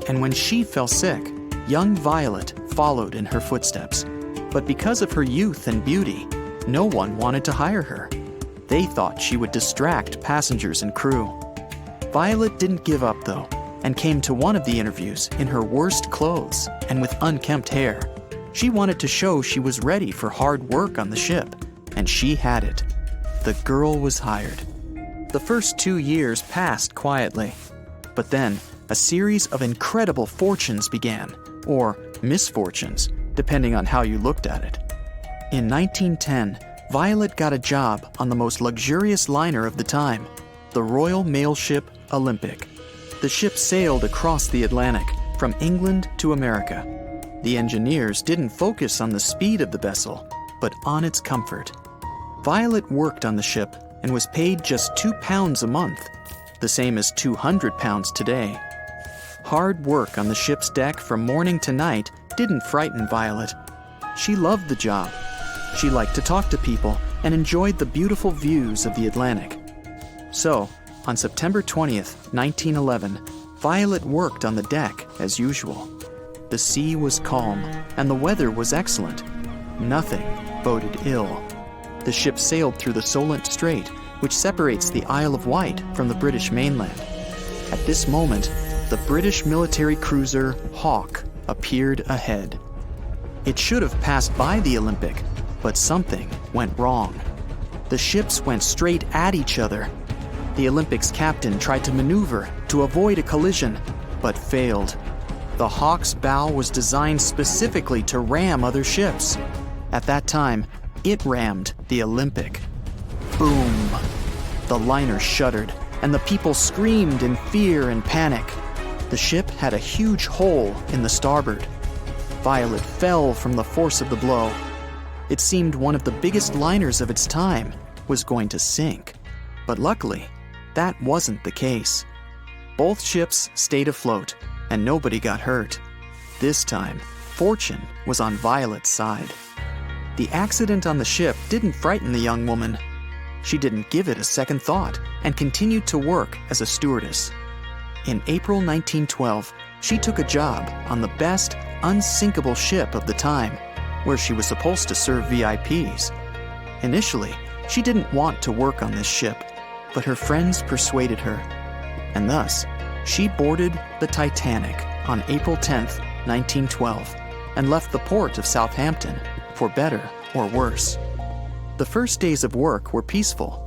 Speaker 2: and when she fell sick, young Violet followed in her footsteps. But because of her youth and beauty, no one wanted to hire her. They thought she would distract passengers and crew. Violet didn't give up, though, and came to one of the interviews in her worst clothes and with unkempt hair. She wanted to show she was ready for hard work on the ship, and she had it. The girl was hired. The first 2 years passed quietly, but then a series of incredible fortunes began, or misfortunes, depending on how you looked at it. In 1910, Violet got a job on the most luxurious liner of the time, the Royal Mail Ship Olympic. The ship sailed across the Atlantic, from England to America. The engineers didn't focus on the speed of the vessel, but on its comfort. Violet worked on the ship and was paid just £2 a month, the same as £200 today. Hard work on the ship's deck from morning to night didn't frighten Violet. She loved the job. She liked to talk to people and enjoyed the beautiful views of the Atlantic. So, on September 20th, 1911, Violet worked on the deck as usual. The sea was calm, and the weather was excellent. Nothing boded ill. The ship sailed through the Solent Strait, which separates the Isle of Wight from the British mainland. At this moment, the British military cruiser Hawke appeared ahead. It should have passed by the Olympic, but something went wrong. The ships went straight at each other. The Olympic's captain tried to maneuver to avoid a collision, but failed. The Hawke's bow was designed specifically to ram other ships. At that time, it rammed the Olympic. Boom! The liner shuddered, and the people screamed in fear and panic. The ship had a huge hole in the starboard. Violet fell from the force of the blow. It seemed one of the biggest liners of its time was going to sink. But luckily, that wasn't the case. Both ships stayed afloat, and nobody got hurt. This time, fortune was on Violet's side. The accident on the ship didn't frighten the young woman. She didn't give it a second thought and continued to work as a stewardess. In April 1912, she took a job on the best, unsinkable ship of the time, where she was supposed to serve VIPs. Initially, she didn't want to work on this ship, but her friends persuaded her. And thus, she boarded the Titanic on April 10, 1912. and left the port of Southampton, for better or worse. The first days of work were peaceful,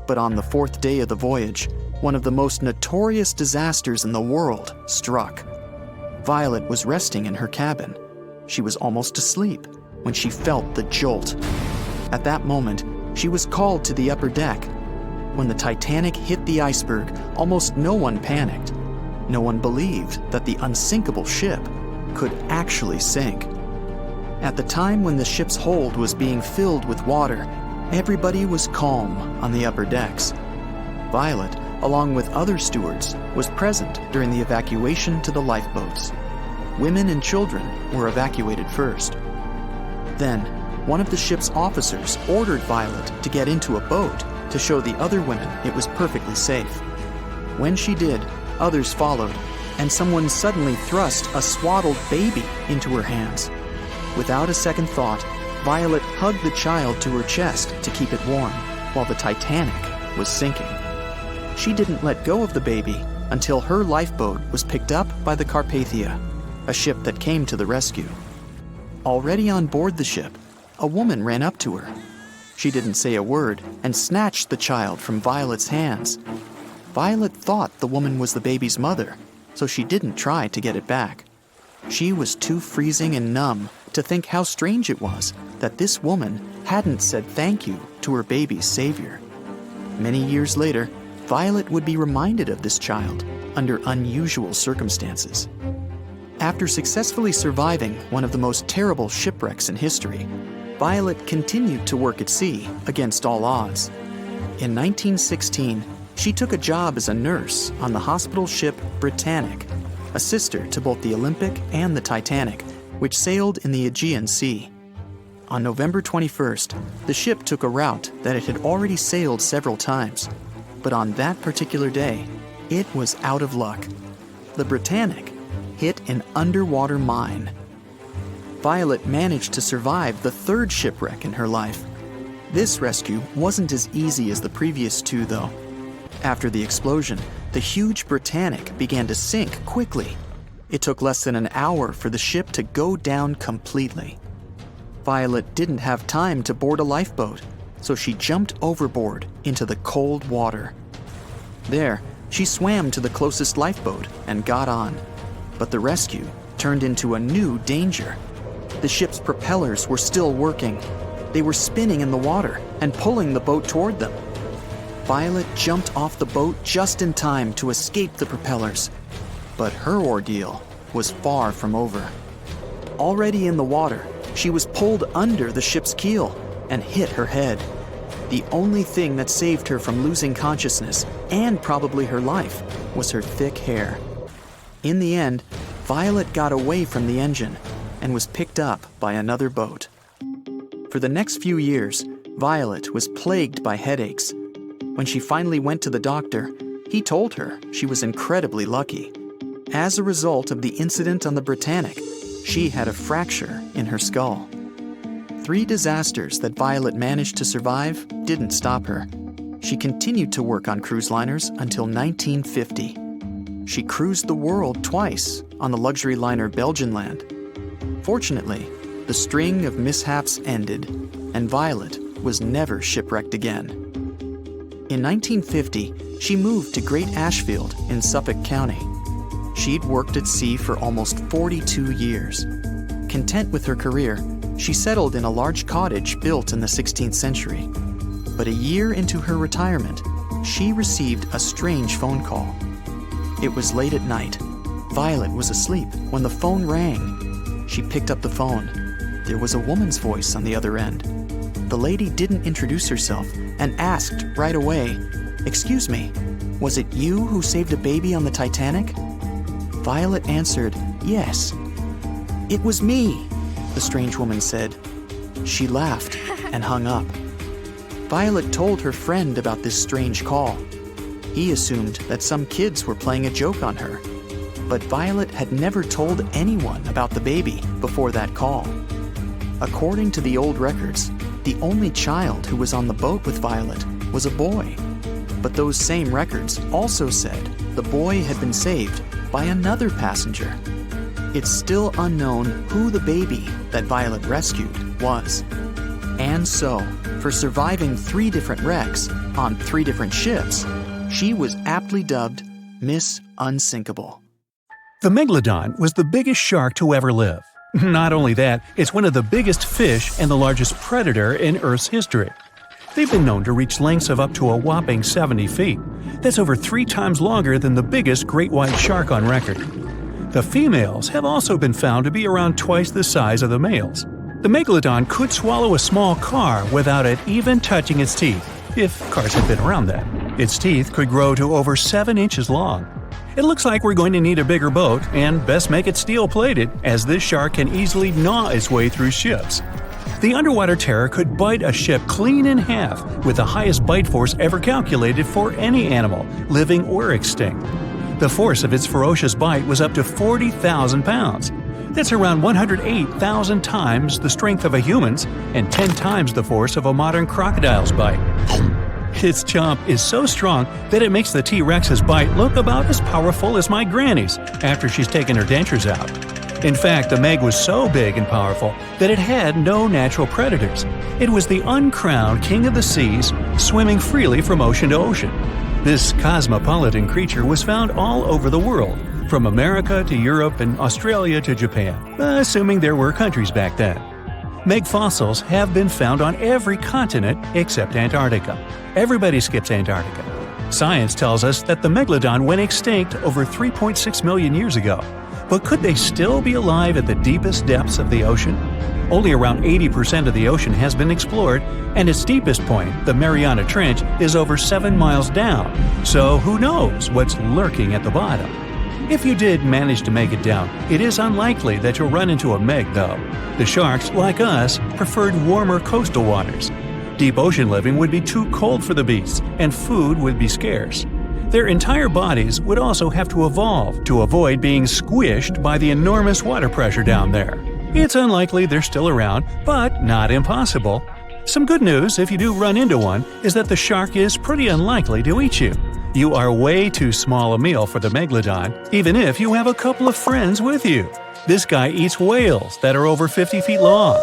Speaker 2: but on the fourth day of the voyage, one of the most notorious disasters in the world struck. Violet was resting in her cabin. She was almost asleep when she felt the jolt. At that moment, she was called to the upper deck. When the Titanic hit the iceberg, almost no one panicked. No one believed that the unsinkable ship could actually sink. At the time when the ship's hold was being filled with water, everybody was calm on the upper decks. Violet, along with other stewards, was present during the evacuation to the lifeboats. Women and children were evacuated first. Then, one of the ship's officers ordered Violet to get into a boat to show the other women it was perfectly safe. When she did, others followed, and someone suddenly thrust a swaddled baby into her hands. Without a second thought, Violet hugged the child to her chest to keep it warm, while the Titanic was sinking. She didn't let go of the baby until her lifeboat was picked up by the Carpathia, a ship that came to the rescue. Already on board the ship, a woman ran up to her. She didn't say a word and snatched the child from Violet's hands. Violet thought the woman was the baby's mother, so she didn't try to get it back. She was too freezing and numb to think how strange it was that this woman hadn't said thank you to her baby's savior. Many years later, Violet would be reminded of this child under unusual circumstances. After successfully surviving one of the most terrible shipwrecks in history, Violet continued to work at sea against all odds. In 1916, she took a job as a nurse on the hospital ship Britannic, a sister to both the Olympic and the Titanic, which sailed in the Aegean Sea. On November 21st, the ship took a route that it had already sailed several times, but on that particular day, it was out of luck. The Britannic hit an underwater mine. Violet managed to survive the third shipwreck in her life. This rescue wasn't as easy as the previous two, though. After the explosion, the huge Britannic began to sink quickly. It took less than an hour for the ship to go down completely. Violet didn't have time to board a lifeboat, so she jumped overboard into the cold water. There, she swam to the closest lifeboat and got on. But the rescue turned into a new danger. The ship's propellers were still working. They were spinning in the water and pulling the boat toward them. Violet jumped off the boat just in time to escape the propellers. But her ordeal was far from over. Already in the water, she was pulled under the ship's keel and hit her head. The only thing that saved her from losing consciousness, and probably her life, was her thick hair. In the end, Violet got away from the engine and was picked up by another boat. For the next few years, Violet was plagued by headaches. When she finally went to the doctor, he told her she was incredibly lucky. As a result of the incident on the Britannic, she had a fracture in her skull. 3 disasters that Violet managed to survive didn't stop her. She continued to work on cruise liners until 1950. She cruised the world twice on the luxury liner Belgianland. Fortunately, the string of mishaps ended, and Violet was never shipwrecked again. In 1950, she moved to Great Ashfield in Suffolk County. She'd worked at sea for almost 42 years. Content with her career, she settled in a large cottage built in the 16th century. But a year into her retirement, she received a strange phone call. It was late at night. Violet was asleep when the phone rang. She picked up the phone. There was a woman's voice on the other end. The lady didn't introduce herself and asked right away, "Excuse me, was it you who saved a baby on the Titanic?" Violet answered, "Yes." "It was me," the strange woman said. She laughed and hung up. Violet told her friend about this strange call. He assumed that some kids were playing a joke on her. But Violet had never told anyone about the baby before that call. According to the old records, the only child who was on the boat with Violet was a boy. But those same records also said the boy had been saved by another passenger. it's still unknown who the baby that Violet rescued was. And so, for surviving 3 different wrecks on 3 different ships, she was aptly dubbed Miss Unsinkable.
Speaker 3: The megalodon was the biggest shark to ever live. Not only that, it's one of the biggest fish and the largest predator in Earth's history. They've been known to reach lengths of up to a whopping 70 feet. That's over 3 times longer than the biggest great white shark on record. The females have also been found to be around twice the size of the males. The megalodon could swallow a small car without it even touching its teeth, if cars had been around then. Its teeth could grow to over 7 inches long. It looks like we're going to need a bigger boat, and best make it steel-plated, as this shark can easily gnaw its way through ships. The underwater terror could bite a ship clean in half, with the highest bite force ever calculated for any animal, living or extinct. The force of its ferocious bite was up to 40,000 pounds. That's around 108,000 times the strength of a human's and 10 times the force of a modern crocodile's bite. Its chomp is so strong that it makes the T-Rex's bite look about as powerful as my granny's after she's taken her dentures out. In fact, the Meg was so big and powerful that it had no natural predators. It was the uncrowned king of the seas, swimming freely from ocean to ocean. This cosmopolitan creature was found all over the world, from America to Europe and Australia to Japan, assuming there were countries back then. Meg fossils have been found on every continent except Antarctica. Everybody skips Antarctica. Science tells us that the megalodon went extinct over 3.6 million years ago. But could they still be alive at the deepest depths of the ocean? Only around 80% of the ocean has been explored, and its deepest point, the Mariana Trench, is over 7 miles down. So who knows what's lurking at the bottom? If you did manage to make it down, it is unlikely that you'll run into a Meg, though. The sharks, like us, preferred warmer coastal waters. Deep ocean living would be too cold for the beasts, and food would be scarce. Their entire bodies would also have to evolve to avoid being squished by the enormous water pressure down there. It's unlikely they're still around, but not impossible. Some good news, if you do run into one, is that the shark is pretty unlikely to eat you. You are way too small a meal for the megalodon, even if you have a couple of friends with you. This guy eats whales that are over 50 feet long.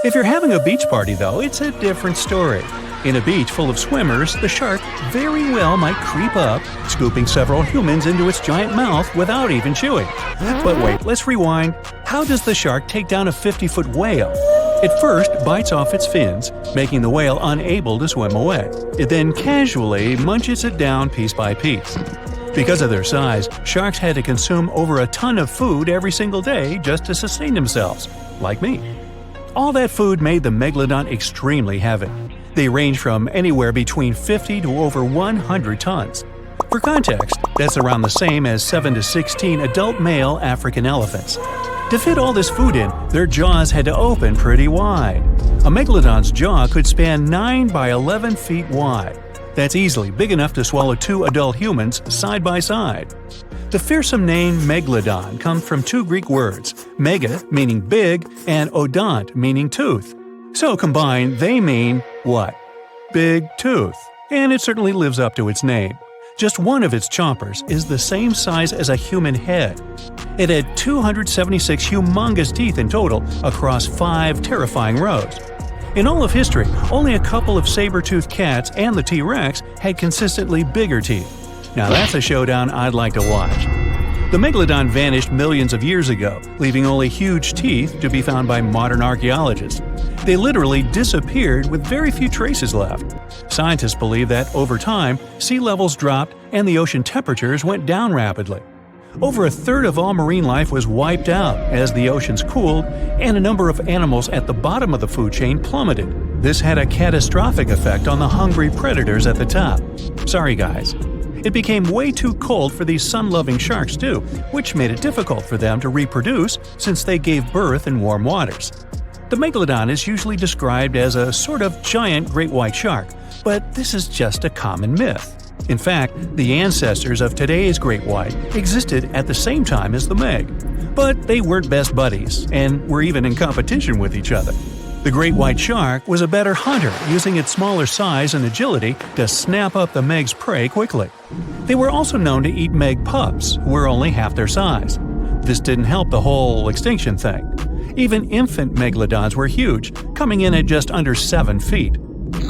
Speaker 3: If you're having a beach party, though, it's a different story. In a beach full of swimmers, the shark very well might creep up, scooping several humans into its giant mouth without even chewing. But wait, let's rewind. How does the shark take down a 50-foot whale? It first bites off its fins, making the whale unable to swim away. It then casually munches it down piece by piece. Because of their size, sharks had to consume over a ton of food every single day just to sustain themselves, like me. All that food made the megalodon extremely heavy. They range from anywhere between 50 to over 100 tons. For context, that's around the same as 7 to 16 adult male African elephants. To fit all this food in, their jaws had to open pretty wide. A megalodon's jaw could span 9 by 11 feet wide. That's easily big enough to swallow 2 adult humans side by side. The fearsome name megalodon comes from 2 Greek words, mega meaning big and odont meaning tooth. So combined, they mean what? Big tooth. And it certainly lives up to its name. Just one of its chompers is the same size as a human head. It had 276 humongous teeth in total across 5 terrifying rows. In all of history, only a couple of saber-toothed cats and the T-Rex had consistently bigger teeth. Now that's a showdown I'd like to watch. The megalodon vanished millions of years ago, leaving only huge teeth to be found by modern archaeologists. They literally disappeared with very few traces left. Scientists believe that over time, sea levels dropped and the ocean temperatures went down rapidly. Over a third of all marine life was wiped out as the oceans cooled, and a number of animals at the bottom of the food chain plummeted. This had a catastrophic effect on the hungry predators at the top. Sorry guys. It became way too cold for these sun-loving sharks too, which made it difficult for them to reproduce since they gave birth in warm waters. The megalodon is usually described as a sort of giant great white shark, but this is just a common myth. In fact, the ancestors of today's great white existed at the same time as the Meg. But they weren't best buddies, and were even in competition with each other. The great white shark was a better hunter, using its smaller size and agility to snap up the Meg's prey quickly. They were also known to eat Meg pups, who were only half their size. This didn't help the whole extinction thing. Even infant megalodons were huge, coming in at just under 7 feet.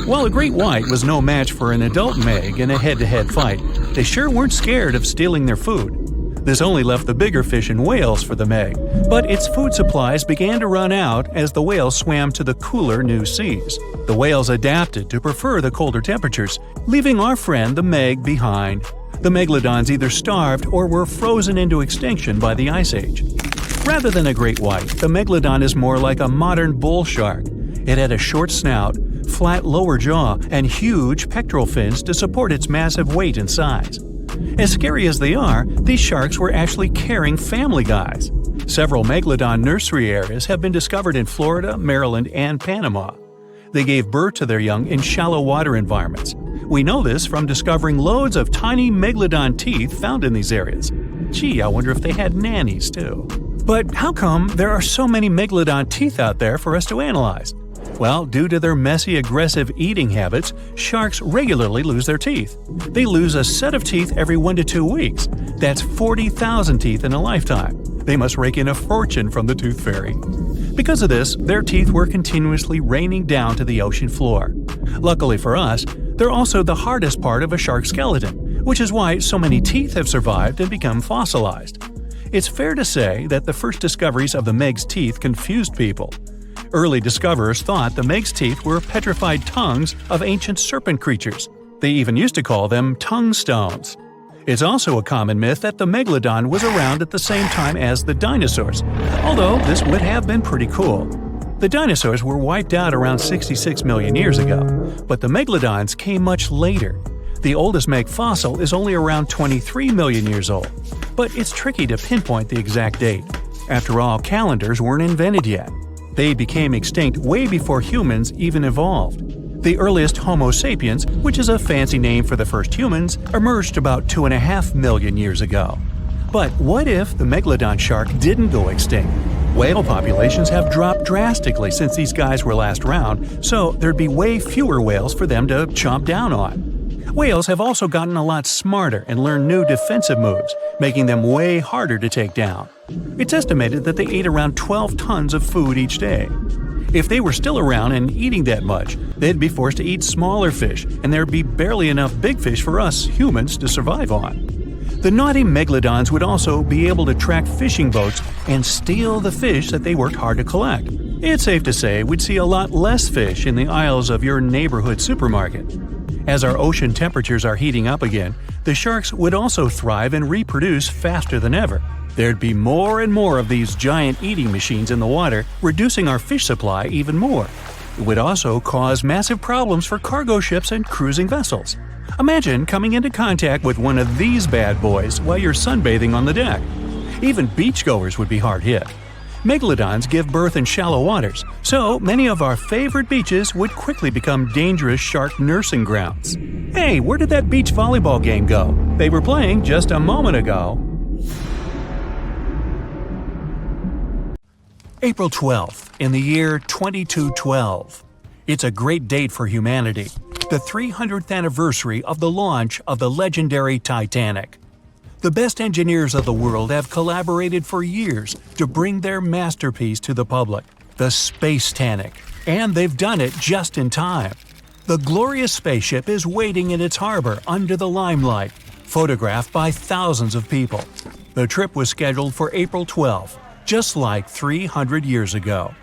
Speaker 3: While a great white was no match for an adult meg in a head-to-head fight, they sure weren't scared of stealing their food. This only left the bigger fish and whales for the meg, but its food supplies began to run out as the whales swam to the cooler new seas. The whales adapted to prefer the colder temperatures, leaving our friend the meg behind. The megalodons either starved or were frozen into extinction by the Ice Age. Rather than a great white, the megalodon is more like a modern bull shark. It had a short snout, flat lower jaw, and huge pectoral fins to support its massive weight and size. As scary as they are, these sharks were actually caring family guys. Several megalodon nursery areas have been discovered in Florida, Maryland, and Panama. They gave birth to their young in shallow water environments. We know this from discovering loads of tiny megalodon teeth found in these areas. Gee, I wonder if they had nannies too. But how come there are so many megalodon teeth out there for us to analyze? Well, due to their messy, aggressive eating habits, sharks regularly lose their teeth. They lose a set of teeth every 1 to 2 weeks. That's 40,000 teeth in a lifetime. They must rake in a fortune from the tooth fairy. Because of this, their teeth were continuously raining down to the ocean floor. Luckily for us, they're also the hardest part of a shark skeleton, which is why so many teeth have survived and become fossilized. It's fair to say that the first discoveries of the meg's teeth confused people. Early discoverers thought the meg's teeth were petrified tongues of ancient serpent creatures. They even used to call them tongue stones. It's also a common myth that the megalodon was around at the same time as the dinosaurs, although this would have been pretty cool. The dinosaurs were wiped out around 66 million years ago, but the megalodons came much later. The oldest meg fossil is only around 23 million years old, but it's tricky to pinpoint the exact date. After all, calendars weren't invented yet. They became extinct way before humans even evolved. The earliest Homo sapiens, which is a fancy name for the first humans, emerged about 2.5 million years ago. But what if the megalodon shark didn't go extinct? Whale populations have dropped drastically since these guys were last around, so there'd be way fewer whales for them to chomp down on. Whales have also gotten a lot smarter and learned new defensive moves, making them way harder to take down. It's estimated that they ate around 12 tons of food each day. If they were still around and eating that much, they'd be forced to eat smaller fish, and there'd be barely enough big fish for us humans to survive on. The naughty megalodons would also be able to track fishing boats and steal the fish that they worked hard to collect. It's safe to say we'd see a lot less fish in the aisles of your neighborhood supermarket. As our ocean temperatures are heating up again, the sharks would also thrive and reproduce faster than ever. There'd be more and more of these giant eating machines in the water, reducing our fish supply even more. It would also cause massive problems for cargo ships and cruising vessels. Imagine coming into contact with one of these bad boys while you're sunbathing on the deck. Even beachgoers would be hard hit. Megalodons give birth in shallow waters, so many of our favorite beaches would quickly become dangerous shark nursing grounds. Hey, where did that beach volleyball game go? They were playing just a moment ago. April 12th, in the year 2212. It's a great date for humanity, the 300th anniversary of the launch of the legendary Titanic. The best engineers of the world have collaborated for years to bring their masterpiece to the public, the Space-Tanic, and they've done it just in time. The glorious spaceship is waiting in its harbor under the limelight, photographed by thousands of people. The trip was scheduled for April 12th, just like 300 years ago.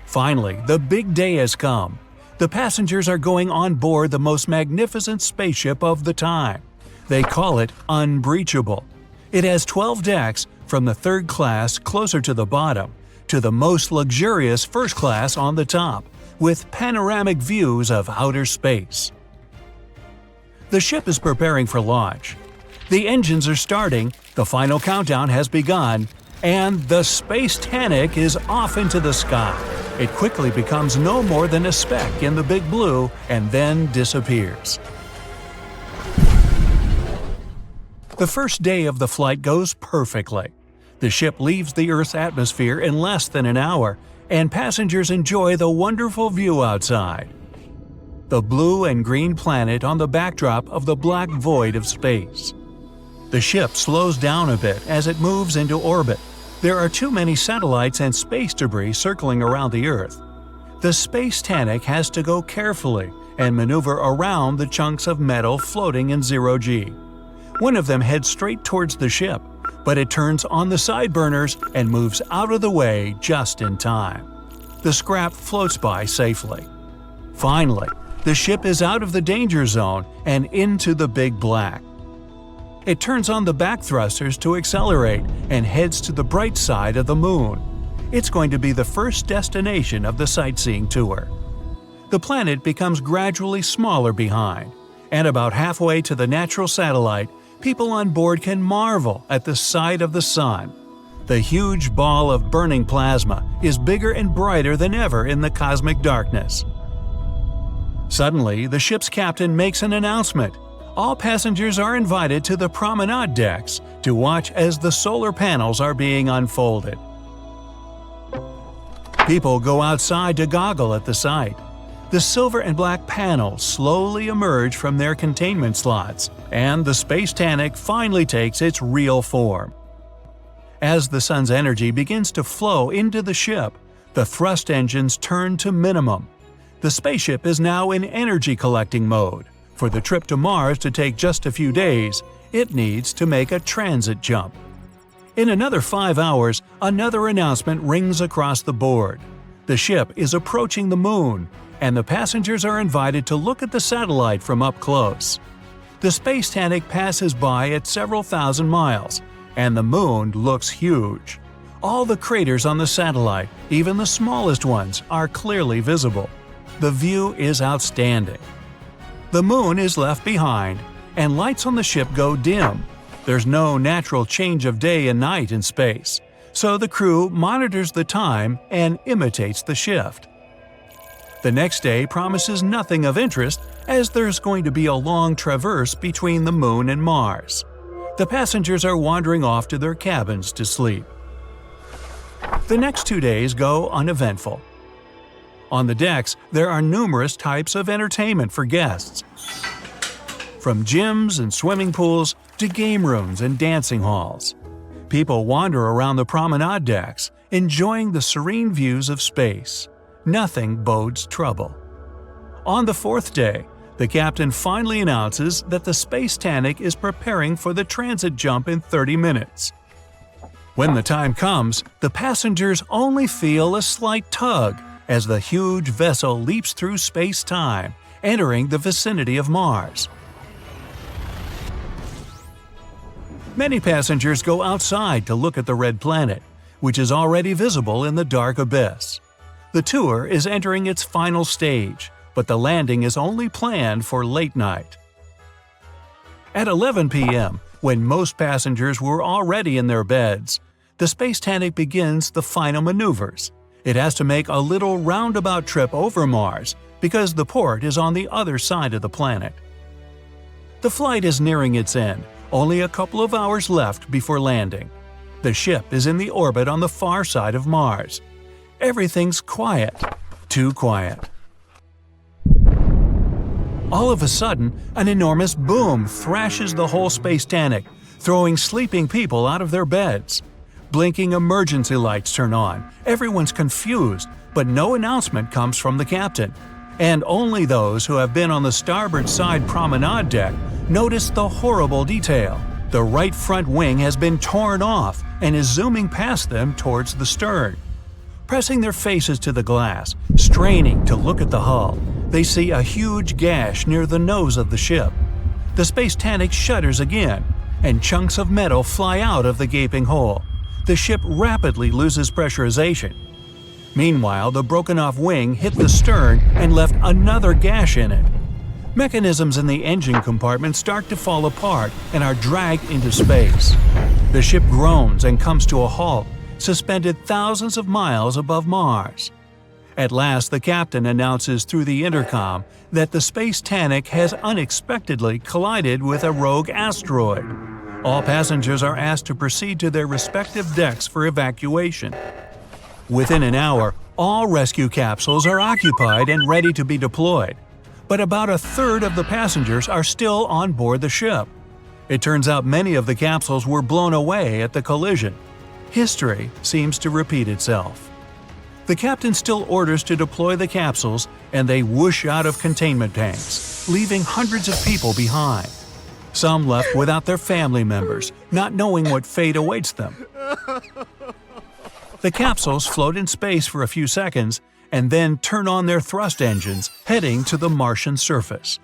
Speaker 3: Finally, the big day has come. The passengers are going on board the most magnificent spaceship of the time. They call it Unbreachable. It has 12 decks, from the third class closer to the bottom, to the most luxurious first class on the top, with panoramic views of outer space. The ship is preparing for launch. The engines are starting, the final countdown has begun, and the Space-Tanic is off into the sky. It quickly becomes no more than a speck in the big blue and then disappears. The first day of the flight goes perfectly. The ship leaves the Earth's atmosphere in less than an hour, and passengers enjoy the wonderful view outside. The blue and green planet on the backdrop of the black void of space. The ship slows down a bit as it moves into orbit. There are too many satellites and space debris circling around the Earth. The Space Tanic has to go carefully and maneuver around the chunks of metal floating in zero-G. One of them heads straight towards the ship, but it turns on the side burners and moves out of the way just in time. The scrap floats by safely. Finally, the ship is out of the danger zone and into the big black. It turns on the back thrusters to accelerate and heads to the bright side of the moon. It's going to be the first destination of the sightseeing tour. The planet becomes gradually smaller behind, and about halfway to the natural satellite, people on board can marvel at the sight of the sun. The huge ball of burning plasma is bigger and brighter than ever in the cosmic darkness. Suddenly, the ship's captain makes an announcement. All passengers are invited to the promenade decks to watch as the solar panels are being unfolded. People go outside to goggle at the sight. The silver and black panels slowly emerge from their containment slots, and the Space Tanic finally takes its real form. As the sun's energy begins to flow into the ship, the thrust engines turn to minimum. The spaceship is now in energy collecting mode. For the trip to Mars to take just a few days, it needs to make a transit jump. In another 5 hours, another announcement rings across the board. The ship is approaching the moon, and the passengers are invited to look at the satellite from up close. The Space Tanic passes by at several thousand miles, and the moon looks huge. All the craters on the satellite, even the smallest ones, are clearly visible. The view is outstanding. The moon is left behind, and lights on the ship go dim. There's no natural change of day and night in space, so the crew monitors the time and imitates the shift. The next day promises nothing of interest, as there's going to be a long traverse between the moon and Mars. The passengers are wandering off to their cabins to sleep. The next 2 days go uneventful. On the decks, there are numerous types of entertainment for guests, from gyms and swimming pools to game rooms and dancing halls. People wander around the promenade decks, enjoying the serene views of space. Nothing bodes trouble. On the 4th day, the captain finally announces that the Space Tanic is preparing for the transit jump in 30 minutes. When the time comes, the passengers only feel a slight tug as the huge vessel leaps through space-time, entering the vicinity of Mars. Many passengers go outside to look at the red planet, which is already visible in the dark abyss. The tour is entering its final stage, but the landing is only planned for late night. At 11 p.m., when most passengers were already in their beds, the Space Tanic begins the final maneuvers. It has to make a little roundabout trip over Mars because the port is on the other side of the planet. The flight is nearing its end, only a couple of hours left before landing. The ship is in the orbit on the far side of Mars. Everything's quiet. Too quiet. All of a sudden, an enormous boom thrashes the whole Space Tanic, throwing sleeping people out of their beds. Blinking emergency lights turn on. Everyone's confused, but no announcement comes from the captain. And only those who have been on the starboard side promenade deck notice the horrible detail. The right front wing has been torn off and is zooming past them towards the stern. Pressing their faces to the glass, straining to look at the hull, they see a huge gash near the nose of the ship. The Space Tanic shudders again, and chunks of metal fly out of the gaping hole. The ship rapidly loses pressurization. Meanwhile, the broken-off wing hit the stern and left another gash in it. Mechanisms in the engine compartment start to fall apart and are dragged into space. The ship groans and comes to a halt, suspended thousands of miles above Mars. At last, the captain announces through the intercom that the Space Tanic has unexpectedly collided with a rogue asteroid. All passengers are asked to proceed to their respective decks for evacuation. Within an hour, all rescue capsules are occupied and ready to be deployed, but about a third of the passengers are still on board the ship. It turns out many of the capsules were blown away at the collision. History seems to repeat itself. The captain still orders to deploy the capsules, and they whoosh out of containment tanks, leaving hundreds of people behind. Some left without their family members, not knowing what fate awaits them. The capsules float in space for a few seconds and then turn on their thrust engines, heading to the Martian surface.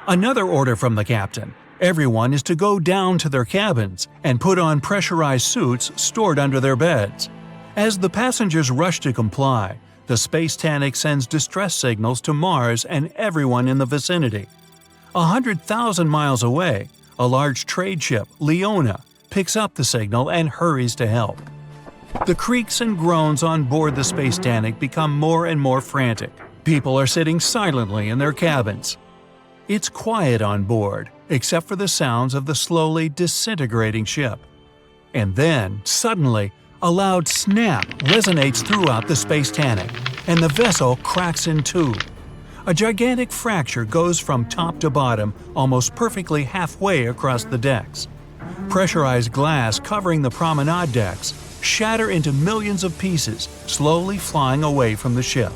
Speaker 3: Another order from the captain: everyone is to go down to their cabins and put on pressurized suits stored under their beds. As the passengers rush to comply, the Space Tannic sends distress signals to Mars and everyone in the vicinity. 100,000 miles away, a large trade ship, Leona, picks up the signal and hurries to help. The creaks and groans on board the Space Tannic become more and more frantic. People are sitting silently in their cabins. It's quiet on board, except for the sounds of the slowly disintegrating ship. And then, suddenly, a loud snap resonates throughout the Space Tannic, and the vessel cracks in two. A gigantic fracture goes from top to bottom, almost perfectly halfway across the decks. Pressurized glass covering the promenade decks shatter into millions of pieces, slowly flying away from the ship.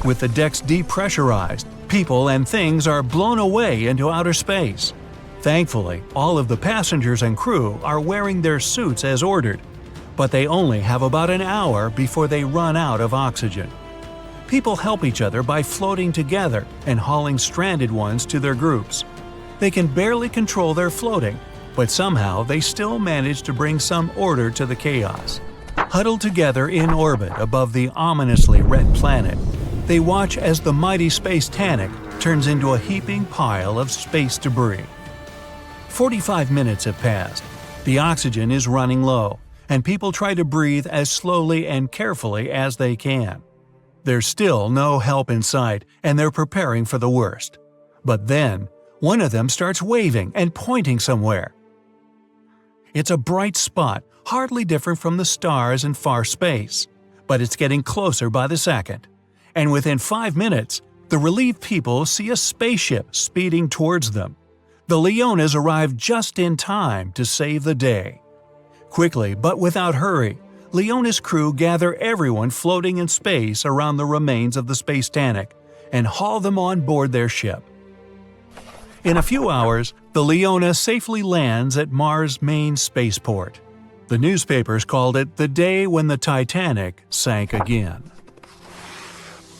Speaker 3: With the decks depressurized, people and things are blown away into outer space. Thankfully, all of the passengers and crew are wearing their suits as ordered, but they only have about an hour before they run out of oxygen. People help each other by floating together and hauling stranded ones to their groups. They can barely control their floating, but somehow they still manage to bring some order to the chaos. Huddled together in orbit above the ominously red planet, they watch as the mighty Space Tannic turns into a heaping pile of space debris. 45 minutes have passed. The oxygen is running low, and people try to breathe as slowly and carefully as they can. There's still no help in sight, and they're preparing for the worst. But then, one of them starts waving and pointing somewhere. It's a bright spot, hardly different from the stars in far space, but it's getting closer by the second. And within 5 minutes, the relieved people see a spaceship speeding towards them. The Leonas arrive just in time to save the day. Quickly, but without hurry, Leona's crew gather everyone floating in space around the remains of the Space Tannic and haul them on board their ship. In a few hours, the Leona safely lands at Mars' main spaceport. The newspapers called it the day when the Titanic sank again.